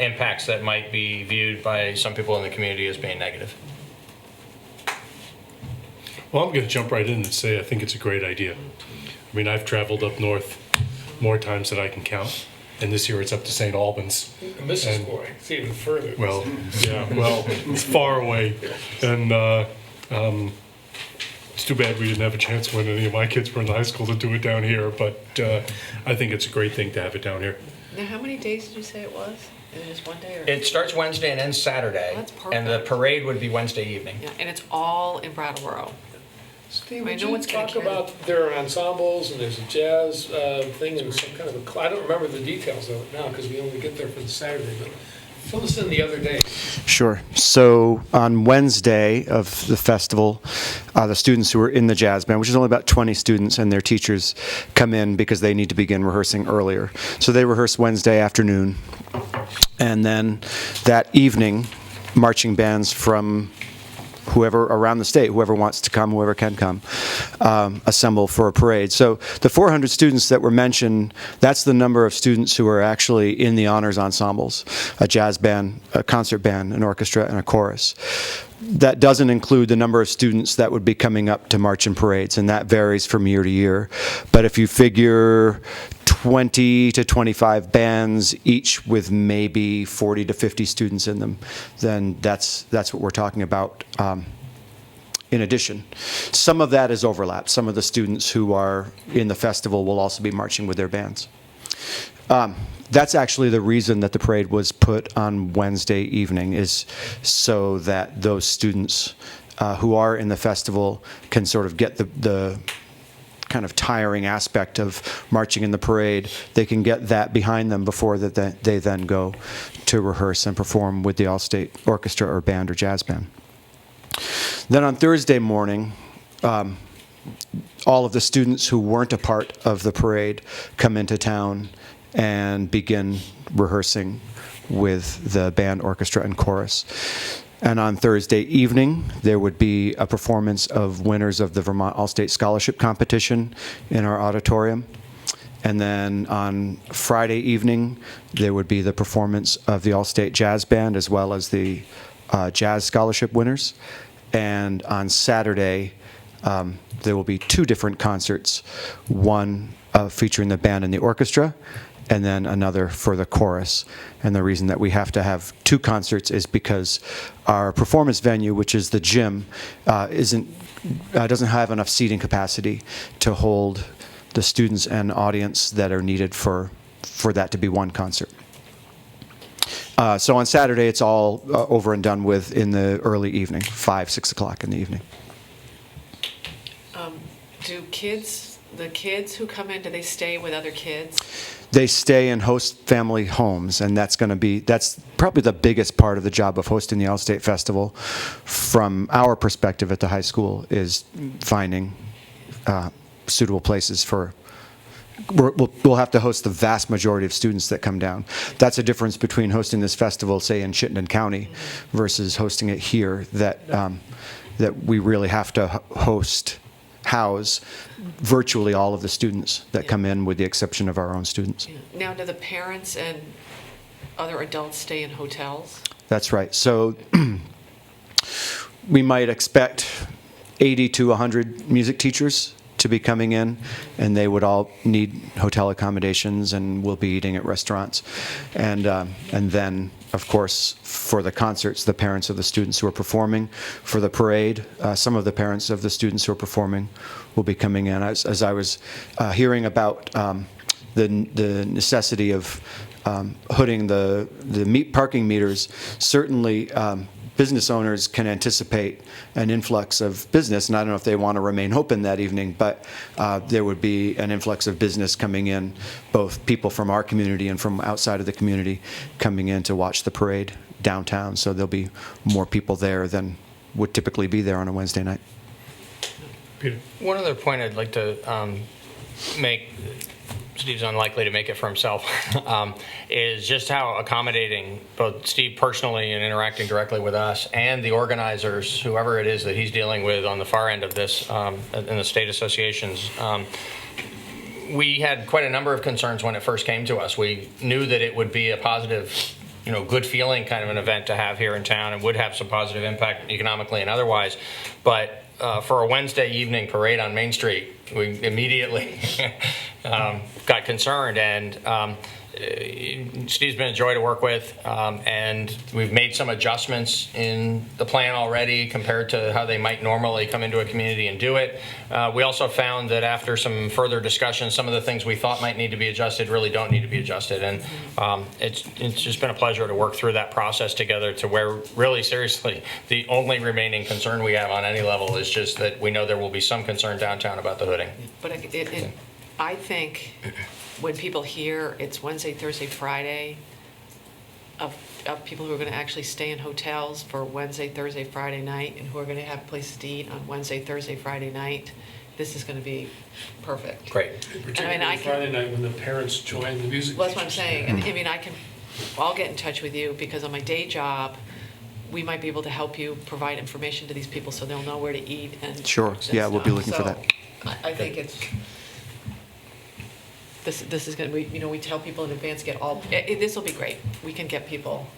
impacts that might be viewed by some people in the community as being negative. Well, I'm going to jump right in and say I think it's a great idea. I mean, I've traveled up north more times than I can count, and this year it's up to St. Albans. And this is boy, it's even further. Well, yeah, it's far away, and it's too bad we didn't have a chance when any of my kids were in high school to do it down here, but I think it's a great thing to have it down here. Now, how many days did you say it was? Is it just one day? Or? It starts Wednesday and ends Saturday. Oh, that's perfect. And the parade would be Wednesday evening. Yeah, and it's all in Brattleboro. Steve, I would know you what's gonna talk carry. about there are ensembles and there's a jazz thing and some kind of I don't remember the details of it now because we only get there for the Saturday, but fill us in the other days. Sure. So on Wednesday of the festival, the students who are in the jazz band, which is only about 20 students, and their teachers come in because they need to begin rehearsing earlier. So they rehearse Wednesday afternoon. And then that evening, marching bands from whoever around the state, whoever wants to come, whoever can come, assemble for a parade. So the 400 students that were mentioned, that's the number of students who are actually in the honors ensembles, a jazz band, a concert band, an orchestra, and a chorus. That doesn't include the number of students that would be coming up to march in parades, and that varies from year to year. But if you figure 20 to 25 bands, each with maybe 40 to 50 students in them, then that's what we're talking about in addition. Some of that is overlap. Some of the students who are in the festival will also be marching with their bands. That's actually the reason that the parade was put on Wednesday evening, is so that those students who are in the festival can sort of get the kind of tiring aspect of marching in the parade. They can get that behind them before they then go to rehearse and perform with the all-state orchestra or band or jazz band. Then on Thursday morning, all of the students who weren't a part of the parade come into town and begin rehearsing with the band, orchestra, and chorus. And on Thursday evening, there would be a performance of winners of the Vermont All-State Scholarship Competition in our auditorium. And then on Friday evening, there would be the performance of the All-State Jazz Band as well as the Jazz Scholarship winners. And on Saturday, there will be two different concerts, one featuring the band and the orchestra, and then another for the chorus. And the reason that we have to have two concerts is because our performance venue, which is the gym, doesn't have enough seating capacity to hold the students and audience that are needed for that to be one concert. So on Saturday, it's all over and done with in the early evening, 5, 6 o'clock in the evening. Do the kids who come in, do they stay with other kids? They stay in host family homes, and that's probably the biggest part of the job of hosting the All-State Festival from our perspective at the high school, is finding suitable places for. We'll have to host the vast majority of students that come down. That's a difference between hosting this festival, say, in Chittenden County versus hosting it here, that we really have to house virtually all of the students that come in, with the exception of our own students. Now, do the parents and other adults stay in hotels? That's right. So we might expect 80 to 100 music teachers to be coming in, and they would all need hotel accommodations, and we'll be eating at restaurants. And then, of course, for the concerts, the parents of the students who are performing. For the parade, some of the parents of the students who are performing will be coming in. As I was hearing about the necessity of hooding the parking meters, certainly business owners can anticipate an influx of business, and I don't know if they want to remain open that evening, but there would be an influx of business coming in, both people from our community and from outside of the community coming in to watch the parade downtown. So there'll be more people there than would typically be there on a Wednesday night. Peter? One other point I'd like to make, Steve's unlikely to make it for himself, is just how accommodating both Steve personally and interacting directly with us and the organizers, whoever it is that he's dealing with on the far end of this in the state associations. We had quite a number of concerns when it first came to us. We knew that it would be a positive, good feeling kind of an event to have here in town, and would have some positive impact economically and otherwise. But for a Wednesday evening parade on Main Street, we immediately got concerned, and Steve's been a joy to work with, and we've made some adjustments in the plan already compared to how they might normally come into a community and do it. We also found that after some further discussion, some of the things we thought might need to be adjusted really don't need to be adjusted, and it's just been a pleasure to work through that process together, to where really seriously the only remaining concern we have on any level is just that we know there will be some concern downtown about the hooding. But I think when people hear it's Wednesday, Thursday, Friday, of people who are going to actually stay in hotels for Wednesday, Thursday, Friday night, and who are going to have places to eat on Wednesday, Thursday, Friday night, this is going to be perfect. Great. Particularly Friday night when the parents join the music. Well, that's what I'm saying. And I mean, I'll get in touch with you, because on my day job, we might be able to help you provide information to these people so they'll know where to eat and Sure. Yeah, we'll be looking for that. I think it's. This is going to be, we tell people in advance, this will be great. We can get people.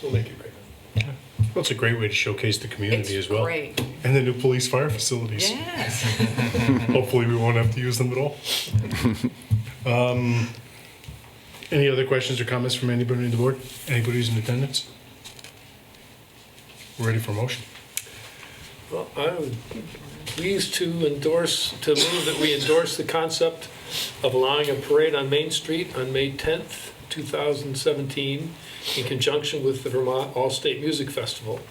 We'll make it great. Yeah. Well, it's a great way to showcase the community It's as well. great. And the new police fire facilities. Yes. Hopefully we won't have to use them at all. Any other questions or comments from anybody on the board? Anybody who's in attendance? We're ready for a motion. Well, I'm pleased to move that we endorse the concept of allowing a parade on Main Street on May 10th, 2017, in conjunction with the Vermont All-State Music Festival,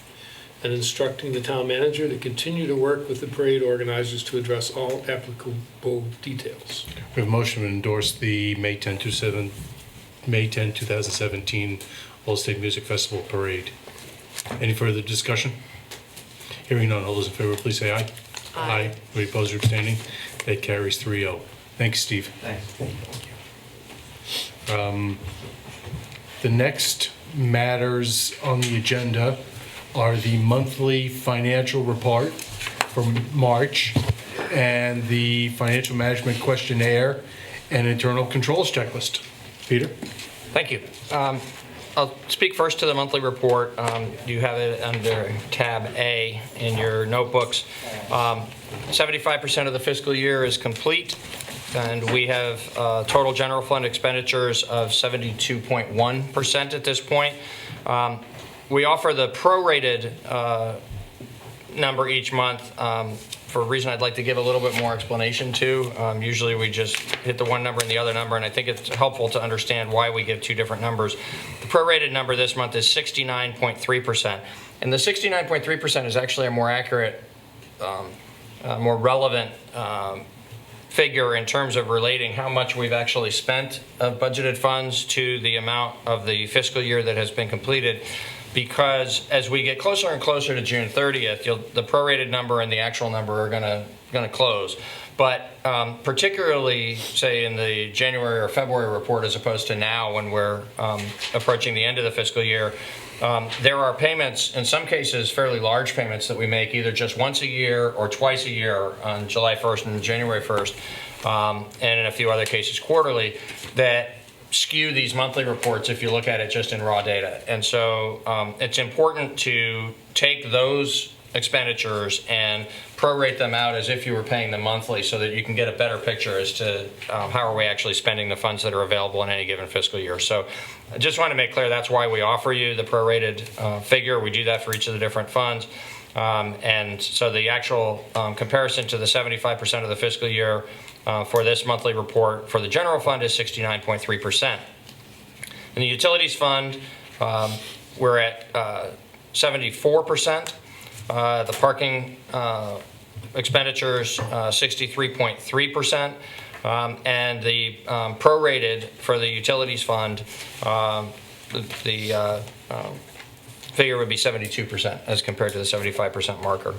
and instructing the town manager to continue to work with the parade organizers to address all applicable details. We have a motion to endorse the May 10, 2017 All-State Music Festival Parade. Any further discussion? Hearing none, all those in favor, please say aye. Aye. Any opposed or abstaining? That carries 3-0. Thanks, Steve. Thanks. The next matters on the agenda are the monthly financial report for March and the financial management questionnaire and internal controls checklist. Peter? Thank you. I'll speak first to the monthly report. You have it under tab A in your notebooks. 75% of the fiscal year is complete, and we have total general fund expenditures of 72.1% at this point. We offer the prorated number each month for a reason I'd like to give a little bit more explanation to. Usually we just hit the one number and the other number, and I think it's helpful to understand why we give two different numbers. The prorated number this month is 69.3%, and the 69.3% is actually a more accurate, more relevant figure in terms of relating how much we've actually spent of budgeted funds to the amount of the fiscal year that has been completed. Because as we get closer and closer to June 30th, the prorated number and the actual number are going to close. But particularly, say, in the January or February report, as opposed to now when we're approaching the end of the fiscal year, there are payments, in some cases fairly large payments, that we make either just once a year or twice a year on July 1st and January 1st, and in a few other cases quarterly, that skew these monthly reports if you look at it just in raw data. And so it's important to take those expenditures and prorate them out as if you were paying them monthly so that you can get a better picture as to how are we actually spending the funds that are available in any given fiscal year. So I just want to make clear that's why we offer you the prorated figure. We do that for each of the different funds. And so the actual comparison to the 75% of the fiscal year for this monthly report for the general fund is 69.3%. In the utilities fund, we're at 74%. The parking expenditures, 63.3%. And the prorated for the utilities fund, the figure would be 72% as compared to the 75% marker.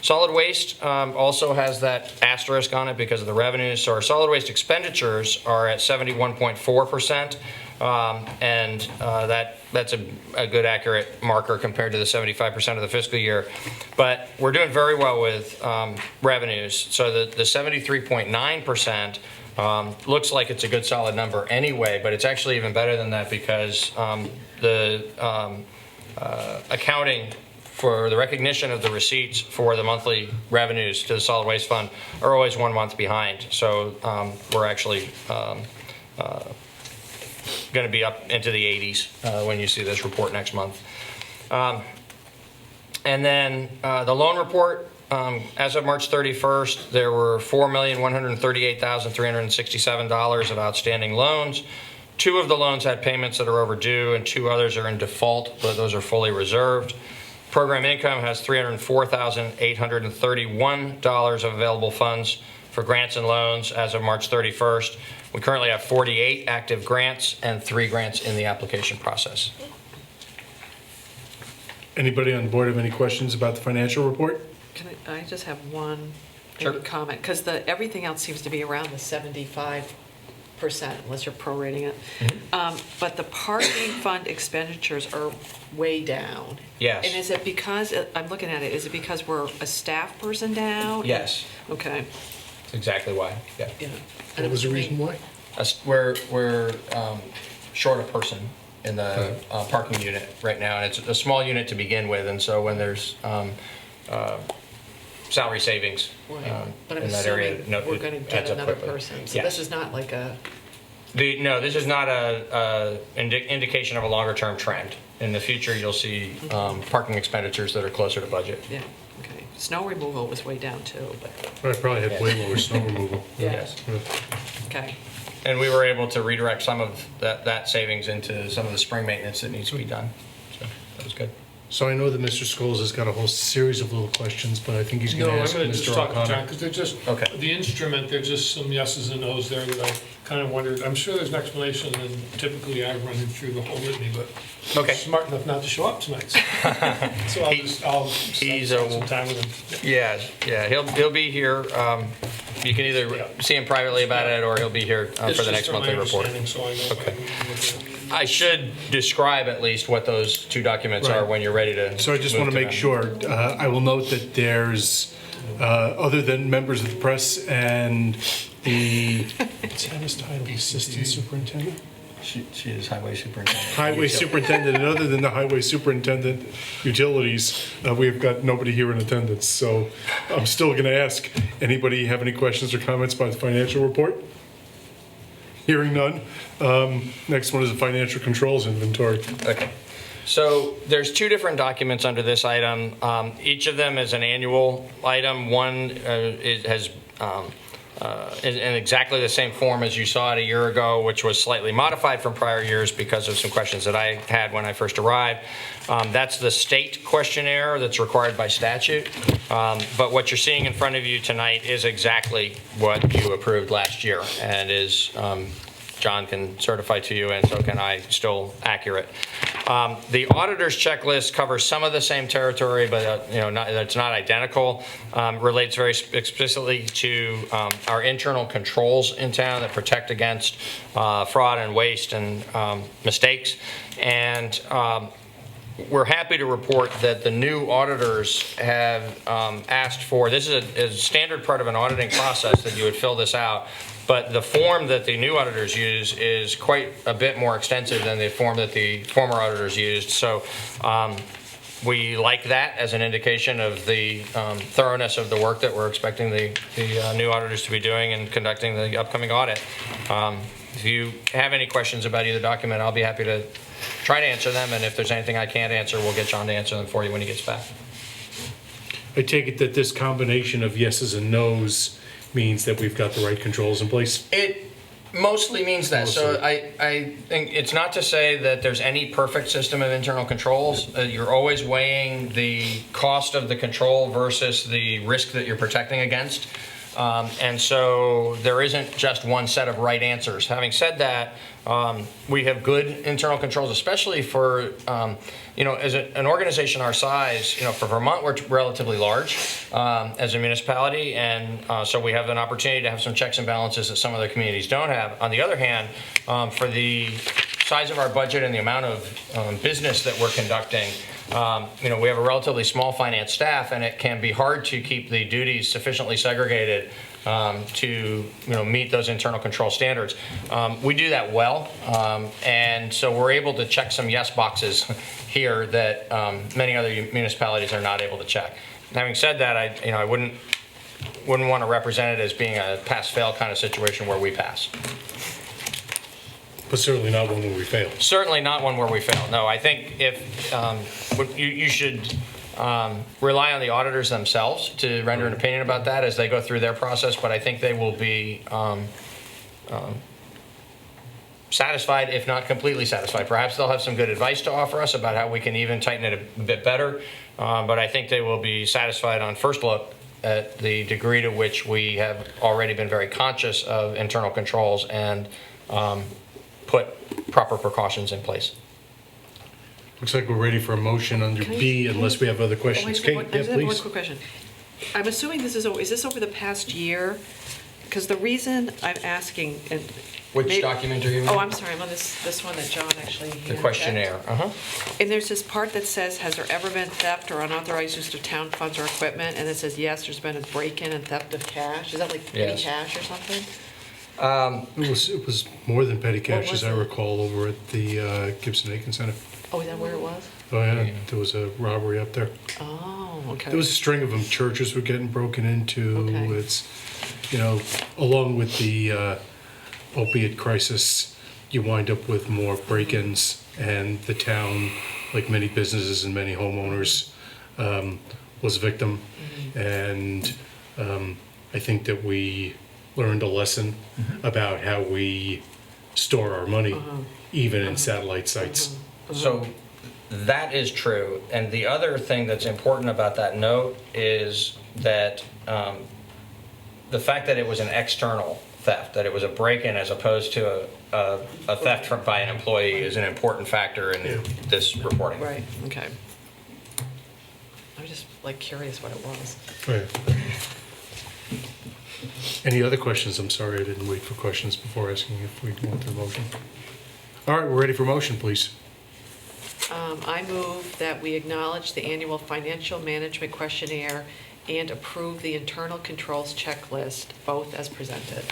Solid waste also has that asterisk on it because of the revenues. So our solid waste expenditures are at 71.4%, and that's a good accurate marker compared to the 75% of the fiscal year. But we're doing very well with revenues. So the 73.9% looks like it's a good solid number anyway, but it's actually even better than that because the accounting for the recognition of the receipts for the monthly revenues to the solid waste fund are always 1 month behind. So we're actually going to be up into the 80s when you see this report next month. And then the loan report, as of March 31st, there were $4,138,367 of outstanding loans. 2 of the loans had payments that are overdue, and 2 others are in default, but those are fully reserved. Program income has $304,831 of available funds for grants and loans as of March 31st. We currently have 48 active grants and 3 grants in the application process. Anybody on the board have any questions about the financial report? Can I just have one Sure. comment? Because everything else seems to be around the 75%, unless you're prorating it. Mm-hmm. But the parking fund expenditures are way down. Yes. And is it because, I'm looking at it, is it because we're a staff person down? Yes, Okay. that's exactly why. Yeah. Yeah. What was the reason why? We're short a person in the parking unit right now, and it's a small unit to begin with, and so when there's salary savings Right. But I'm in that area, assuming we're going to get adds up another quickly. person. So Yes. this is not like a, No, this is not a indication of a longer-term trend. In the future, you'll see parking expenditures that are closer to budget. yeah, okay. Snow removal was way down too, but, I probably had way lower snow removal. Yes. okay. And we were able to redirect some of that savings into some of the spring maintenance that needs to be done. So that was good. So I know that Mr. Scholes has got a whole series of little questions, but I think he's No, going to I'm ask going to just Mr. talk to John, O'Connor. because they're just, Okay. the instrument, there's just some yeses and nos there that I kind of wondered. I'm sure there's an explanation, and typically I run him through the whole litany, but Okay. he's smart enough not to show up tonight. So I'll He's spend a- some time with him. Yeah, he'll be here. You can either see him privately about it, or he'll be here It's for the just next from my monthly report. understanding, so I know. Okay. I can look at it. I should describe at least what those two documents are Right. when you're ready to. So I just move want to make them. sure, I will note that there's, other than members of the press and the, what's that his title, Assistant Superintendent? She is highway superintendent. Highway Superintendent, and other than the Highway Superintendent, utilities, we've got nobody here in attendance. So I'm still going to ask, anybody have any questions or comments about the financial report? Hearing none. Next one is the financial controls inventory. Okay. So there's two different documents under this item. Each of them is an annual item. One has in exactly the same form as you saw it a year ago, which was slightly modified from prior years because of some questions that I had when I first arrived. That's the state questionnaire that's required by statute. But what you're seeing in front of you tonight is exactly what you approved last year, and is John can certify to you, and so can I, still accurate. The auditor's checklist covers some of the same territory, but it's not identical. Relates very explicitly to our internal controls in town that protect against fraud and waste and mistakes. And we're happy to report that the new auditors have asked for, this is a standard part of an auditing process that you would fill this out, but the form that the new auditors use is quite a bit more extensive than the form that the former auditors used. So we like that as an indication of the thoroughness of the work that we're expecting the new auditors to be doing in conducting the upcoming audit. If you have any questions about either document, I'll be happy to try to answer them, and if there's anything I can't answer, we'll get John to answer them for you when he gets back. I take it that this combination of yeses and nos means that we've got the right controls in place? It mostly means that. So I think it's not to say that there's any perfect system of internal controls. You're always weighing the cost of the control versus the risk that you're protecting against. And so there isn't just one set of right answers. Having said that, we have good internal controls, especially for, as an organization our size, for Vermont, we're relatively large as a municipality. And so we have an opportunity to have some checks and balances that some other communities don't have. On the other hand, for the size of our budget and the amount of business that we're conducting, we have a relatively small finance staff, and it can be hard to keep the duties sufficiently segregated to meet those internal control standards. We do that well, and so we're able to check some yes boxes here that many other municipalities are not able to check. Having said that, I wouldn't want to represent it as being a pass-fail kind of situation where we pass. But certainly not one where we fail. Certainly not one where we fail. No, I think if you should rely on the auditors themselves to render an opinion about that as they go through their process, but I think they will be satisfied, if not completely satisfied. Perhaps they'll have some good advice to offer us about how we can even tighten it a bit better, but I think they will be satisfied on first look at the degree to which we have already been very conscious of internal controls and put proper precautions in place. Looks like we're ready for a motion under Can I- B unless we have other questions. Kate, I yeah, just have one please. quick question. I'm assuming is this over the past year? Because the reason I'm asking, and Which maybe- document are you in? Oh, I'm sorry, I'm on this one that John actually The hand-checked. questionnaire. And there's this part that says, has there ever been theft or unauthorized use of town funds or equipment? And it says, yes, there's been a break-in and theft of cash. Is that like petty Yes. cash or something? It was more than petty cash, was as I it? recall, over at the Gibson Aiken Center. Oh, is that where it was? Oh, yeah, there was a robbery up there. Oh, okay. There was a string of them. Churches were getting broken into. Okay. It's, along with the opiate crisis, you wind up with more break-ins, and the town, like many businesses and many homeowners, was a victim. And I think that we learned a lesson about how we store our money, even in satellite sites. So that is true. And the other thing that's important about that note is that the fact that it was an external theft, that it was a break-in as opposed to a theft by an employee is an important factor in this reporting. Right, okay. I was just like curious what it was. Right. Any other questions? I'm sorry I didn't wait for questions before asking if we want the motion. All right, we're ready for motion, please. I move that we acknowledge the annual financial management questionnaire and approve the internal controls checklist, both as presented.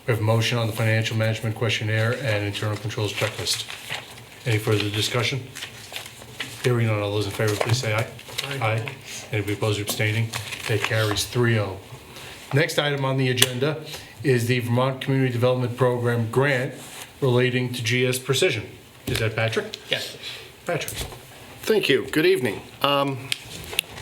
We have a motion on the financial management questionnaire and internal controls checklist. Any further discussion? Hearing none, all those in favor, please say aye. Aye. Anybody opposed or abstaining? That carries 3-0. Next item on the agenda is the Vermont Community Development Program grant relating to GS Precision. Is that Patrick? Yes. Patrick. Thank you. Good evening.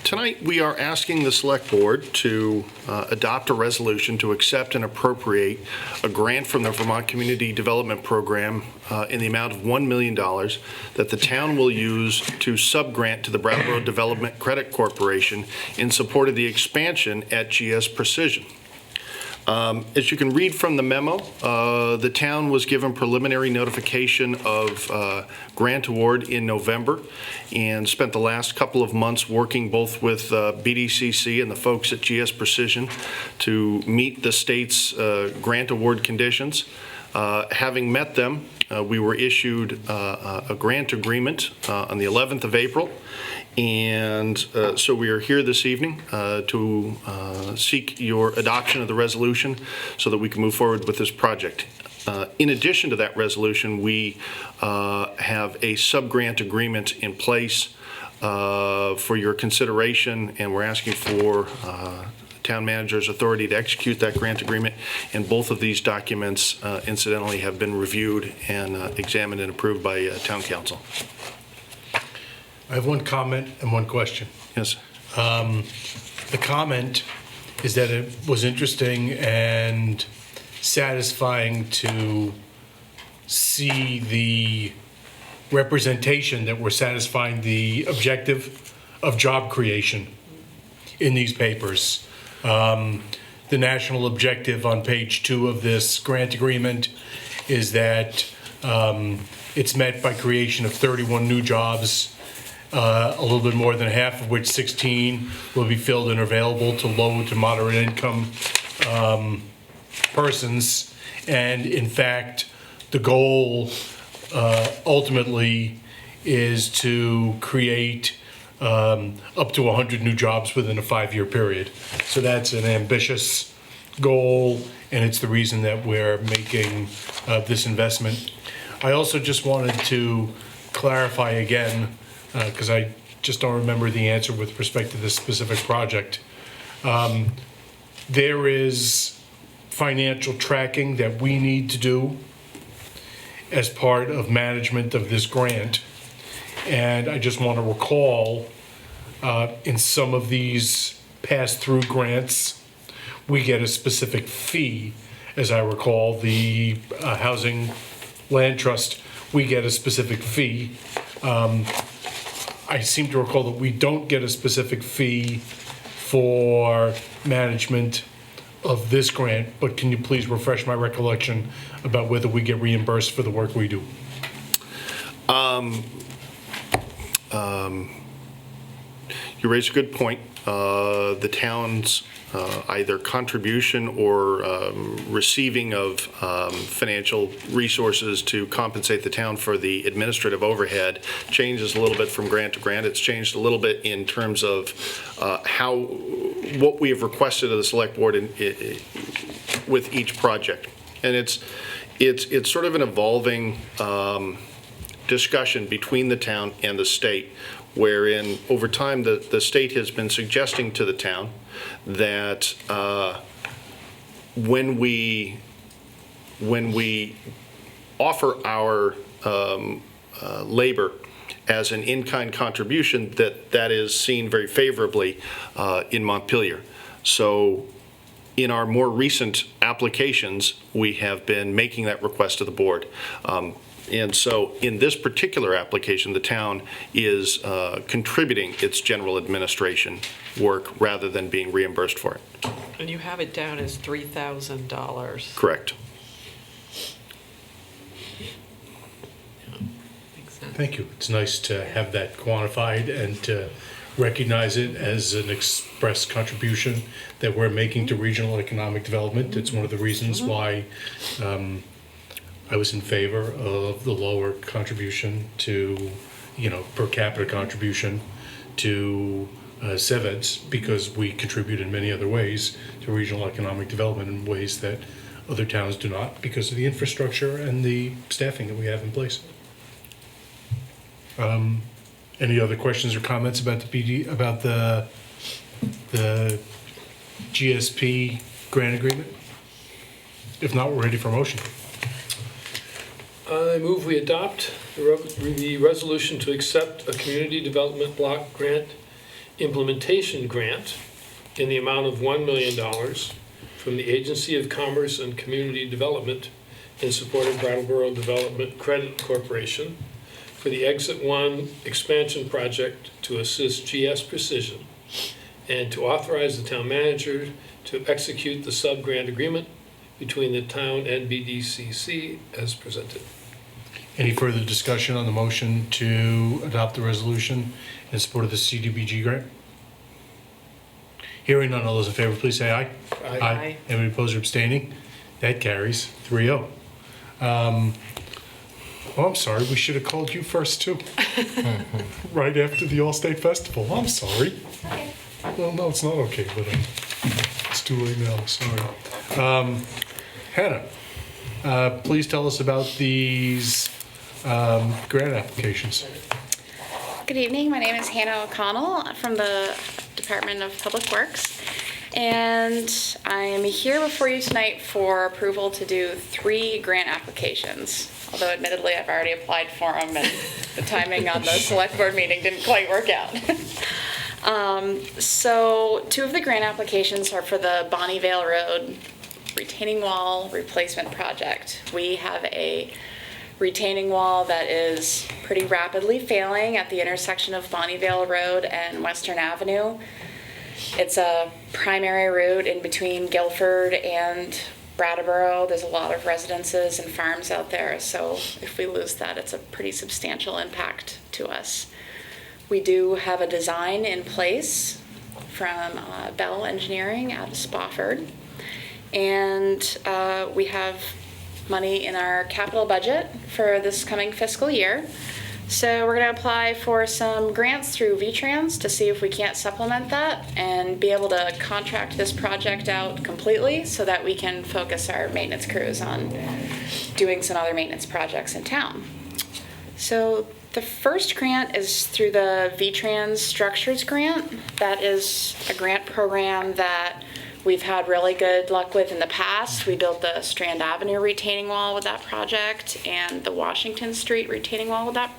Tonight, we are asking the Select Board to adopt a resolution to accept and appropriate a grant from the Vermont Community Development Program in the amount of $1 million that the town will use to subgrant to the Brattleboro Development Credit Corporation in support of the expansion at GS Precision. As you can read from the memo, the town was given preliminary notification of grant award in November and spent the last couple of months working both with BDCC and the folks at GS Precision to meet the state's grant award conditions. Having met them, we were issued a grant agreement on the 11th of April. And so we are here this evening to seek your adoption of the resolution so that we can move forward with this project. In addition to that resolution, we have a sub-grant agreement in place for your consideration, and we're asking for town manager's authority to execute that grant agreement. And both of these documents, incidentally, have been reviewed and examined and approved by town council. I have one comment and one question. Yes. The comment is that it was interesting and satisfying to see the representation that we're satisfying the objective of job creation in these papers. The national objective on page 2 of this grant agreement is that it's met by creation of 31 new jobs, a little bit more than half of which, 16, will be filled and are available to low to moderate income persons. And in fact, the goal ultimately is to create up to 100 new jobs within a 5-year period. So that's an ambitious goal, and it's the reason that we're making this investment. I also just wanted to clarify again, because I just don't remember the answer with respect to this specific project. There is financial tracking that we need to do as part of management of this grant. And I just want to recall, in some of these pass-through grants, we get a specific fee. As I recall, the Housing Land Trust, we get a specific fee. I seem to recall that we don't get a specific fee for management of this grant, but can you please refresh my recollection about whether we get reimbursed for the work we do? You raise a good point. The town's either contribution or receiving of financial resources to compensate the town for the administrative overhead changes a little bit from grant to grant. It's changed a little bit in terms of what we have requested of the select board with each project. And it's sort of an evolving discussion between the town and the state, wherein over time the state has been suggesting to the town that when we offer our labor as an in-kind contribution, that is seen very favorably in Montpelier. So in our more recent applications, we have been making that request to the board. And so in this particular application, the town is contributing its general administration work rather than being reimbursed for it. And you have it down as $3,000. Correct. Makes sense. Thank you. It's nice to have that quantified and to recognize it as an express contribution that we're making to regional economic development. It's one of the reasons why I was in favor of the lower contribution to, per capita contribution to CEVEDS, because we contribute in many other ways to regional economic development in ways that other towns do not, because of the infrastructure and the staffing that we have in place. Any other questions or comments about the GSP grant agreement? If not, we're ready for a motion. I move we adopt the resolution to accept a community development block grant implementation grant in the amount of $1 million from the Agency of Commerce and Community Development in support of Brattleboro Development Credit Corporation for the Exit 1 expansion project to assist GS Precision, and to authorize the town manager to execute the sub-grant agreement between the town and BDCC as presented. Any further discussion on the motion to adopt the resolution in support of the CDBG grant? Hearing none, all those in favor, please say aye. Aye. Anybody opposed or abstaining? That carries 3-0. I'm sorry, we should have called you first too. Right after the All-State Festival. I'm sorry. Okay. Well, no, it's not okay, but it's too late now, sorry. Hannah, please tell us about these grant applications. Good evening. My name is Hannah O'Connell from the Department of Public Works, and I'm here before you tonight for approval to do 3 grant applications. Although admittedly I've already applied for them and the timing on the select board meeting didn't quite work out. So 2 of the grant applications are for the Bonnie Vale Road retaining wall replacement project. We have a retaining wall that is pretty rapidly failing at the intersection of Bonnie Vale Road and Western Avenue. It's a primary route in between Guilford and Brattleboro. There's a lot of residences and farms out there, so if we lose that, it's a pretty substantial impact to us. We do have a design in place from Bell Engineering out of Spofford, and we have money in our capital budget for this coming fiscal year. So we're going to apply for some grants through VTrans to see if we can't supplement that and be able to contract this project out completely so that we can focus our maintenance crews on doing some other maintenance projects in town. So the first grant is through the VTrans Structures Grant. That is a grant program that we've had really good luck with in the past. We built the Strand Avenue retaining wall with that project and the Washington Street retaining wall with that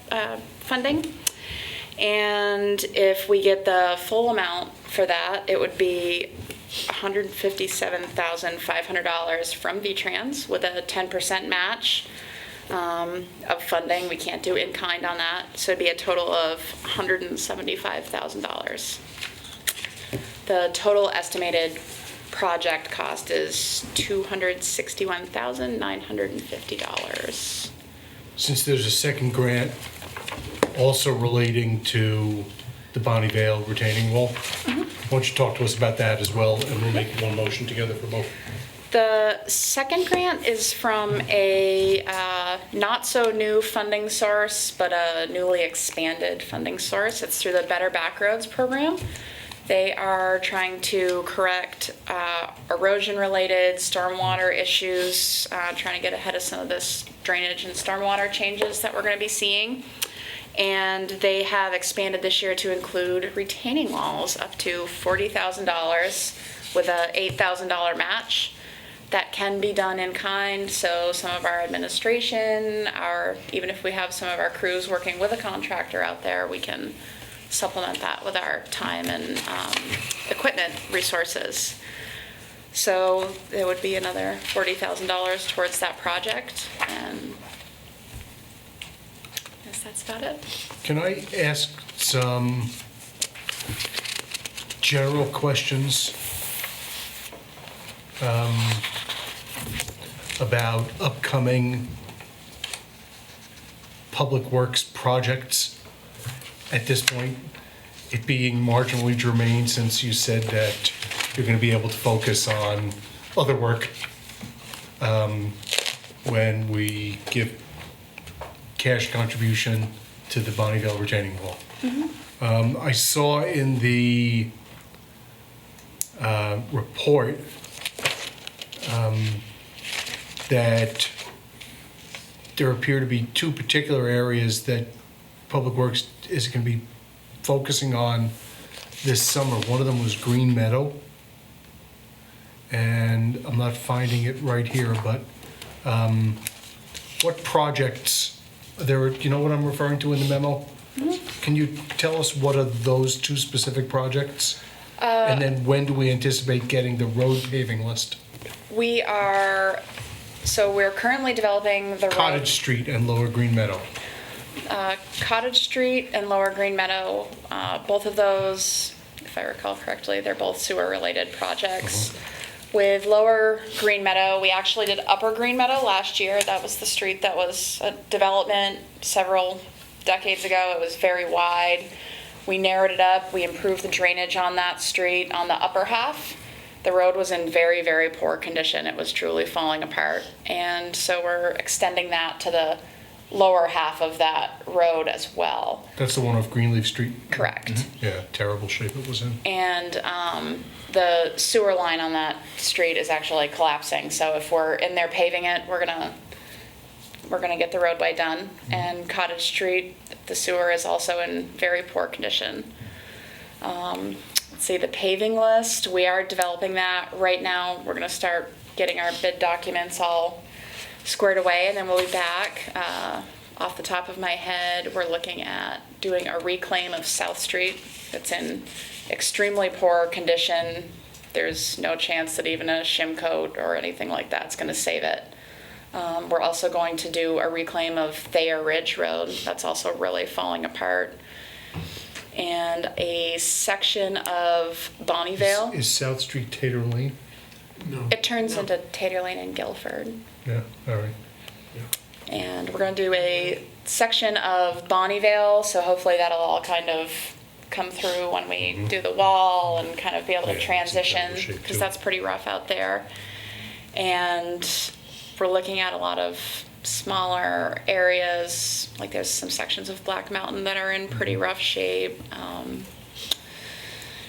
funding. And if we get the full amount for that, it would be $157,500 from VTrans with a 10% match of funding. We can't do in kind on that, so it'd be a total of $175,000. The total estimated project cost is $261,950. Since there's a second grant also relating to the Bonnie Vale retaining wall, why don't you talk to us about that as well, and we'll make one motion together for both. The second grant is from a not so new funding source, but a newly expanded funding source. It's through the Better Backroads program. They are trying to correct erosion-related stormwater issues, trying to get ahead of some of this drainage and stormwater changes that we're going to be seeing. And they have expanded this year to include retaining walls up to $40,000 with a $8,000 match. that can be done in kind, so some of our administration, even if we have some of our crews working with a contractor out there, we can supplement that with our time and equipment resources. So there would be another $40,000 towards that project, and I guess that's about it. Can I ask some general questions about upcoming public works projects at this point, it being marginally germane, since you said that you're going to be able to focus on other work when we give cash contribution to the Bonneville retaining wall. I saw in the report that there appear to be two particular areas that Public Works is going to be focusing on this summer. One of them was Green Meadow, and I'm not finding it right here, but what projects there? You know what I'm referring to in the memo? Can you tell us what are those two specific projects? And then when do we anticipate getting the road paving list? We're currently developing the road. Cottage Street and Lower Green Meadow. Cottage Street and Lower Green Meadow, both of those, if I recall correctly, they're both sewer-related projects. With Lower Green Meadow, we actually did Upper Green Meadow last year. That was the street that was a development several decades ago. It was very wide. We narrowed it up. We improved the drainage on that street on the upper half. The road was in very, very poor condition. It was truly falling apart. And so we're extending that to the lower half of that road as well. That's the one off Greenleaf Street? Correct. Yeah, terrible shape it was in. And the sewer line on that street is actually collapsing. So if we're in there paving it, we're gonna get the roadway done. And Cottage Street, the sewer is also in very poor condition. Let's see, the paving list, we are developing that right now. We're gonna start getting our bid documents all squared away, and then we'll be back. Off the top of my head, we're looking at doing a reclaim of South Street. It's in extremely poor condition. There's no chance that even a shim coat or anything like that's gonna save it. We're also going to do a reclaim of Thayer Ridge Road. That's also really falling apart. And a section of Bonneville. Is South Street Tater Lane? It turns into Tater Lane and Guilford. Yeah, all right. And we're going to do a section of Bonneville, so hopefully that'll all kind of come through when we do the wall and kind of be able to transition, because that's pretty rough out there. And we're looking at a lot of smaller areas, like there's some sections of Black Mountain that are in pretty rough shape.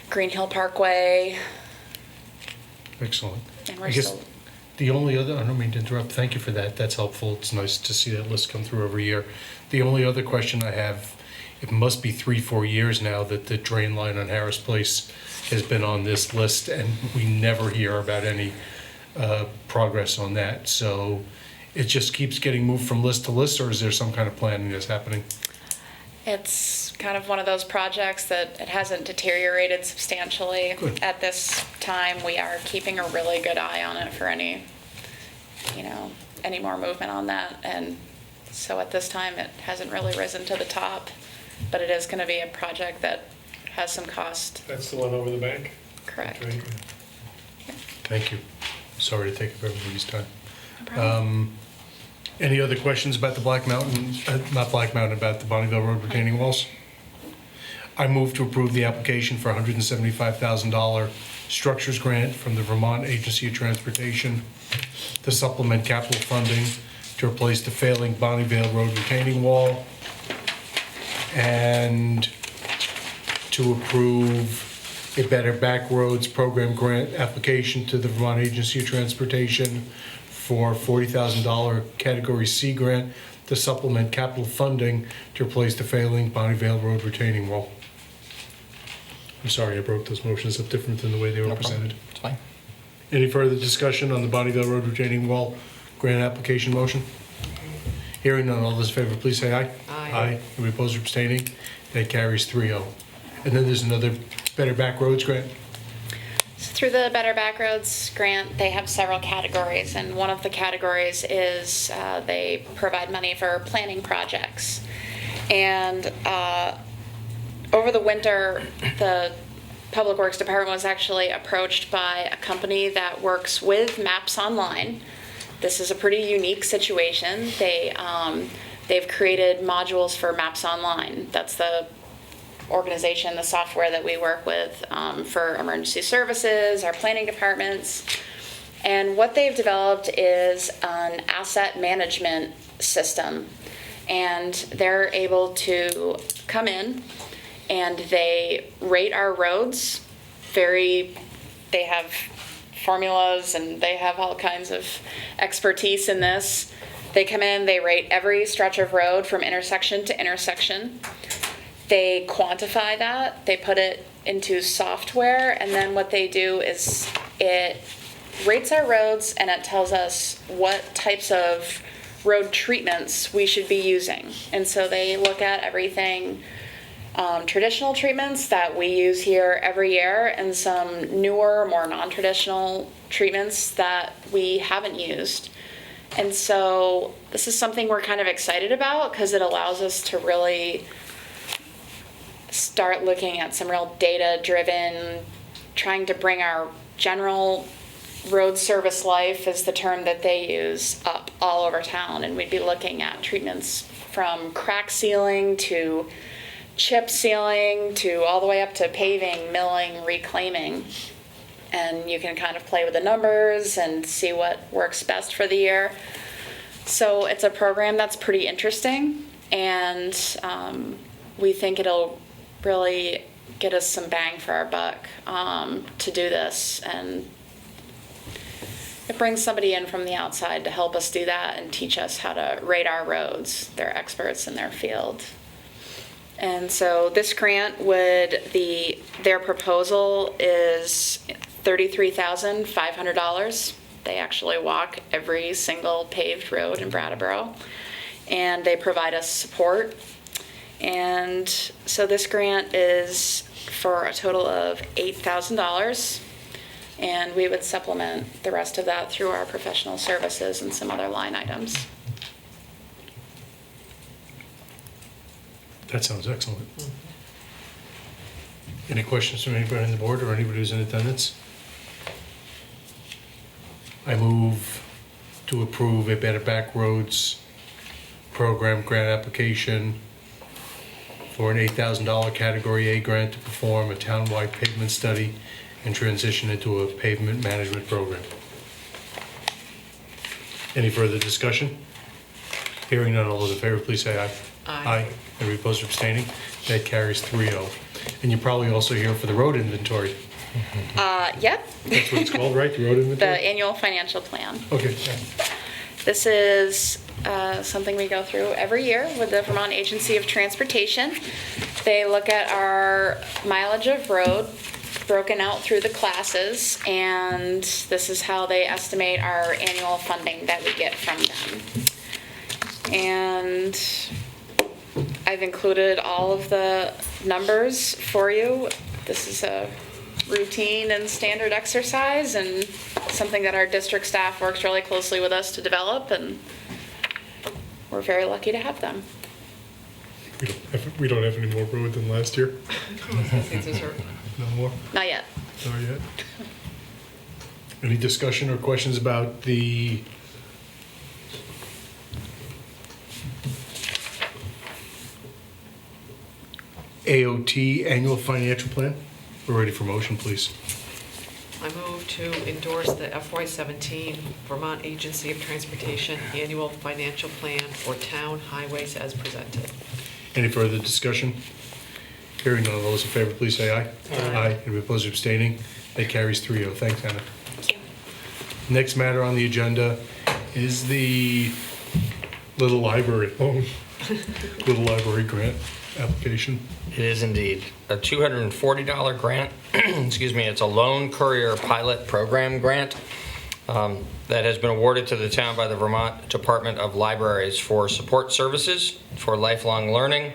Green Hill Parkway. Excellent. And I we're guess still, the only other, I don't mean to interrupt, thank you for that, that's helpful. It's nice to see that list come through every year. The only other question I have, it must be 3-4 years now that the drain line on Harris Place has been on this list, and we never hear about any progress on that. So it just keeps getting moved from list to list, or is there some kind of planning that's happening? it's kind of one of those projects that it hasn't deteriorated substantially. Good. At this time. We are keeping a really good eye on it for any more movement on that. And so at this time, it hasn't really risen to the top, but it is going to be a project that has some cost. That's the one over the bank? Correct. Right. Thank you. Sorry to take up everybody's time. No problem. Any other questions about the Black Mountain, not Black Mountain, about the Bonneville Road retaining walls? I move to approve the application for $175,000 structures grant from the Vermont Agency of Transportation to supplement capital funding to replace the failing Bonneville Road retaining wall, and to approve a Better Back Roads Program grant application to the Vermont Agency of Transportation for $40,000 Category C grant to supplement capital funding to replace the failing Bonneville Road retaining wall. I'm sorry I broke those motions up different than the way they were No problem. presented. It's fine. Any further discussion on the Bonneville Road retaining wall grant application motion? Hearing none, all those in favor, please say aye. Aye. Any opposed or abstaining? That carries 3-0. And then there's another Better Back Roads grant? Through the Better Back Roads grant, they have several categories, and one of the categories is they provide money for planning projects. And over the winter, the Public Works Department was actually approached by a company that works with Maps Online. This is a pretty unique situation. They've created modules for Maps Online. That's the organization, the software that we work with for emergency services, our planning departments. And what they've developed is an asset management system. And they're able to come in and they rate our roads. They have formulas and they have all kinds of expertise in this. They come in, they rate every stretch of road from intersection to intersection. They quantify that, they put it into software, and then what they do is it rates our roads and it tells us what types of road treatments we should be using. And so they look at everything, traditional treatments that we use here every year and some newer, more non-traditional treatments that we haven't used. And so this is something we're kind of excited about because it allows us to really start looking at some real data-driven, trying to bring our general road service life, is the term that they use, up all over town. And we'd be looking at treatments from crack sealing to chip sealing to all the way up to paving, milling, reclaiming. And you can kind of play with the numbers and see what works best for the year. So it's a program that's pretty interesting, and we think it'll really get us some bang for our buck to do this. And it brings somebody in from the outside to help us do that and teach us how to rate our roads. They're experts in their field. And so this grant their proposal is $33,500. They actually walk every single paved road in Brattleboro, and they provide us support. And so this grant is for a total of $8,000, and we would supplement the rest of that through our professional services and some other line items. That sounds excellent. Any questions from anybody on the board or anybody who's in attendance? I move to approve a Better Back Roads program grant application for an $8,000 Category A grant to perform a townwide pavement study and transition into a pavement management program. Any further discussion? Hearing none, all those in favor, please say aye. Aye. Any opposed or abstaining? That carries 3-0. And you're probably also here for the road inventory. Yep, That's what it's called, right? The road the inventory? annual financial plan. Okay. This is something we go through every year with the Vermont Agency of Transportation. They look at our mileage of road broken out through the classes, and this is how they estimate our annual funding that we get from them. And I've included all of the numbers for you. This is a routine and standard exercise and something that our district staff works really closely with us to develop, and we're very lucky to have them. We don't have any more road than last year? No more? Not yet. Not yet. Any discussion or questions about the AOT annual financial plan? We're ready for motion, please. I move to endorse the FY17 Vermont Agency of Transportation Annual Financial Plan for Town Highways as presented. Any further discussion? Hearing none, all those in favor, please say aye. Aye. Any opposed or abstaining? That carries 3-0. Thanks, Anna. Thank you. Next matter on the agenda is the little library loan. Little library grant application. It is indeed a $240 grant. Excuse me, it's a loan courier pilot program grant that has been awarded to the town by the Vermont Department of Libraries for support services for lifelong learning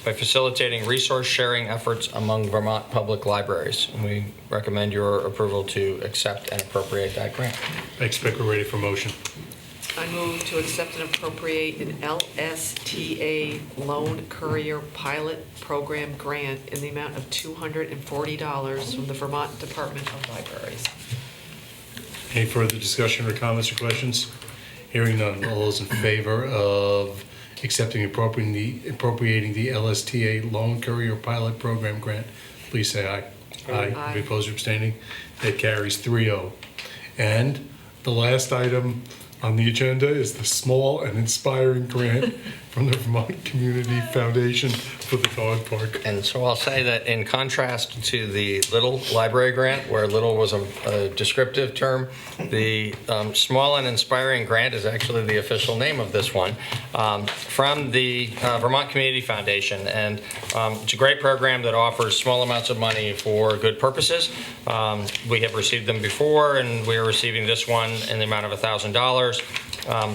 by facilitating resource sharing efforts among Vermont public libraries. And we recommend your approval to accept and appropriate that grant. I expect we're ready for motion. I move to accept and appropriate an LSTA Loan Courier Pilot Program Grant in the amount of $240 from the Vermont Department of Libraries. Any further discussion or comments or questions? Hearing none, all those in favor of accepting and appropriating the LSTA Loan Courier Pilot Program Grant, please say aye. Aye. Any opposed or abstaining? That carries 3-0. And the last item on the agenda is the small and inspiring grant from the Vermont Community Foundation for the dog park. And so I'll say that in contrast to the Little Library Grant, where Little was a descriptive term, the Small and Inspiring Grant is actually the official name of this one, from the Vermont Community Foundation. And it's a great program that offers small amounts of money for good purposes. We have received them before, and we are receiving this one in the amount of $1,000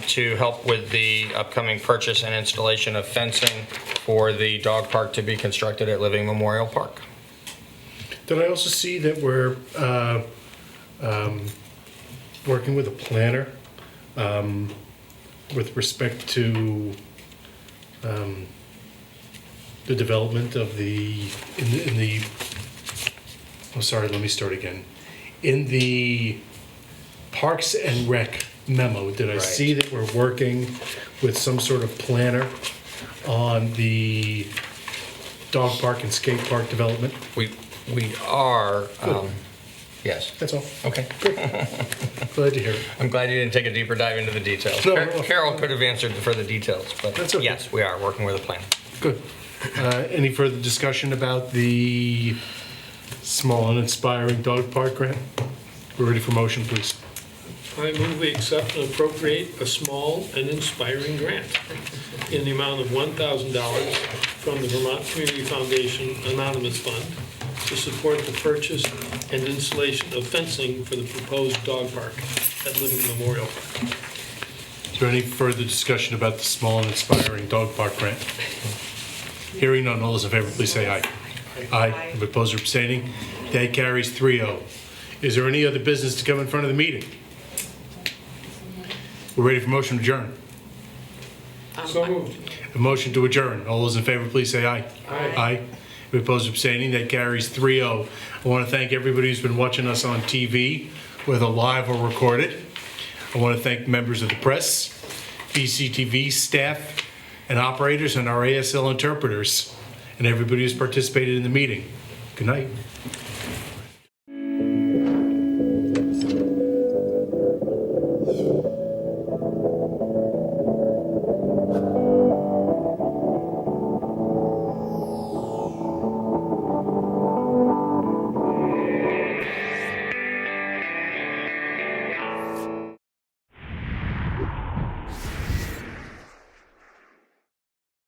to help with the upcoming purchase and installation of fencing for the dog park to be constructed at Living Memorial Park. Did I also see that we're working with a planner with respect to the development of let me start again. In the Parks and Rec memo, did I see that we're working with some sort of planner on the dog park and skate park development? We are, yes. That's all. Okay. Glad to hear it. I'm glad you didn't take a deeper dive into the details. No, Carol could have answered for the details, but That's okay. yes, we are working with a plan. Good. Any further discussion about the small and inspiring dog park grant? We're ready for motion, please. I move we accept and appropriate a small and inspiring grant in the amount of $1,000 from the Vermont Community Foundation Anonymous Fund to support the purchase and installation of fencing for the proposed dog park at Living Memorial Park. Is there any further discussion about the small and inspiring dog park grant? Hearing none, all those in favor, please say aye. Aye. If opposed or abstaining, that carries 3-0. Is there any other business to come in front of the meeting? We're ready for motion to adjourn. So moved. A motion to adjourn. All those in favor, please say aye. Aye. Aye. If opposed or abstaining, that carries 3-0. I want to thank everybody who's been watching us on TV, whether live or recorded. I want to thank members of the press, VCTV staff, and operators, and our ASL interpreters, and everybody who's participated in the meeting. Good night.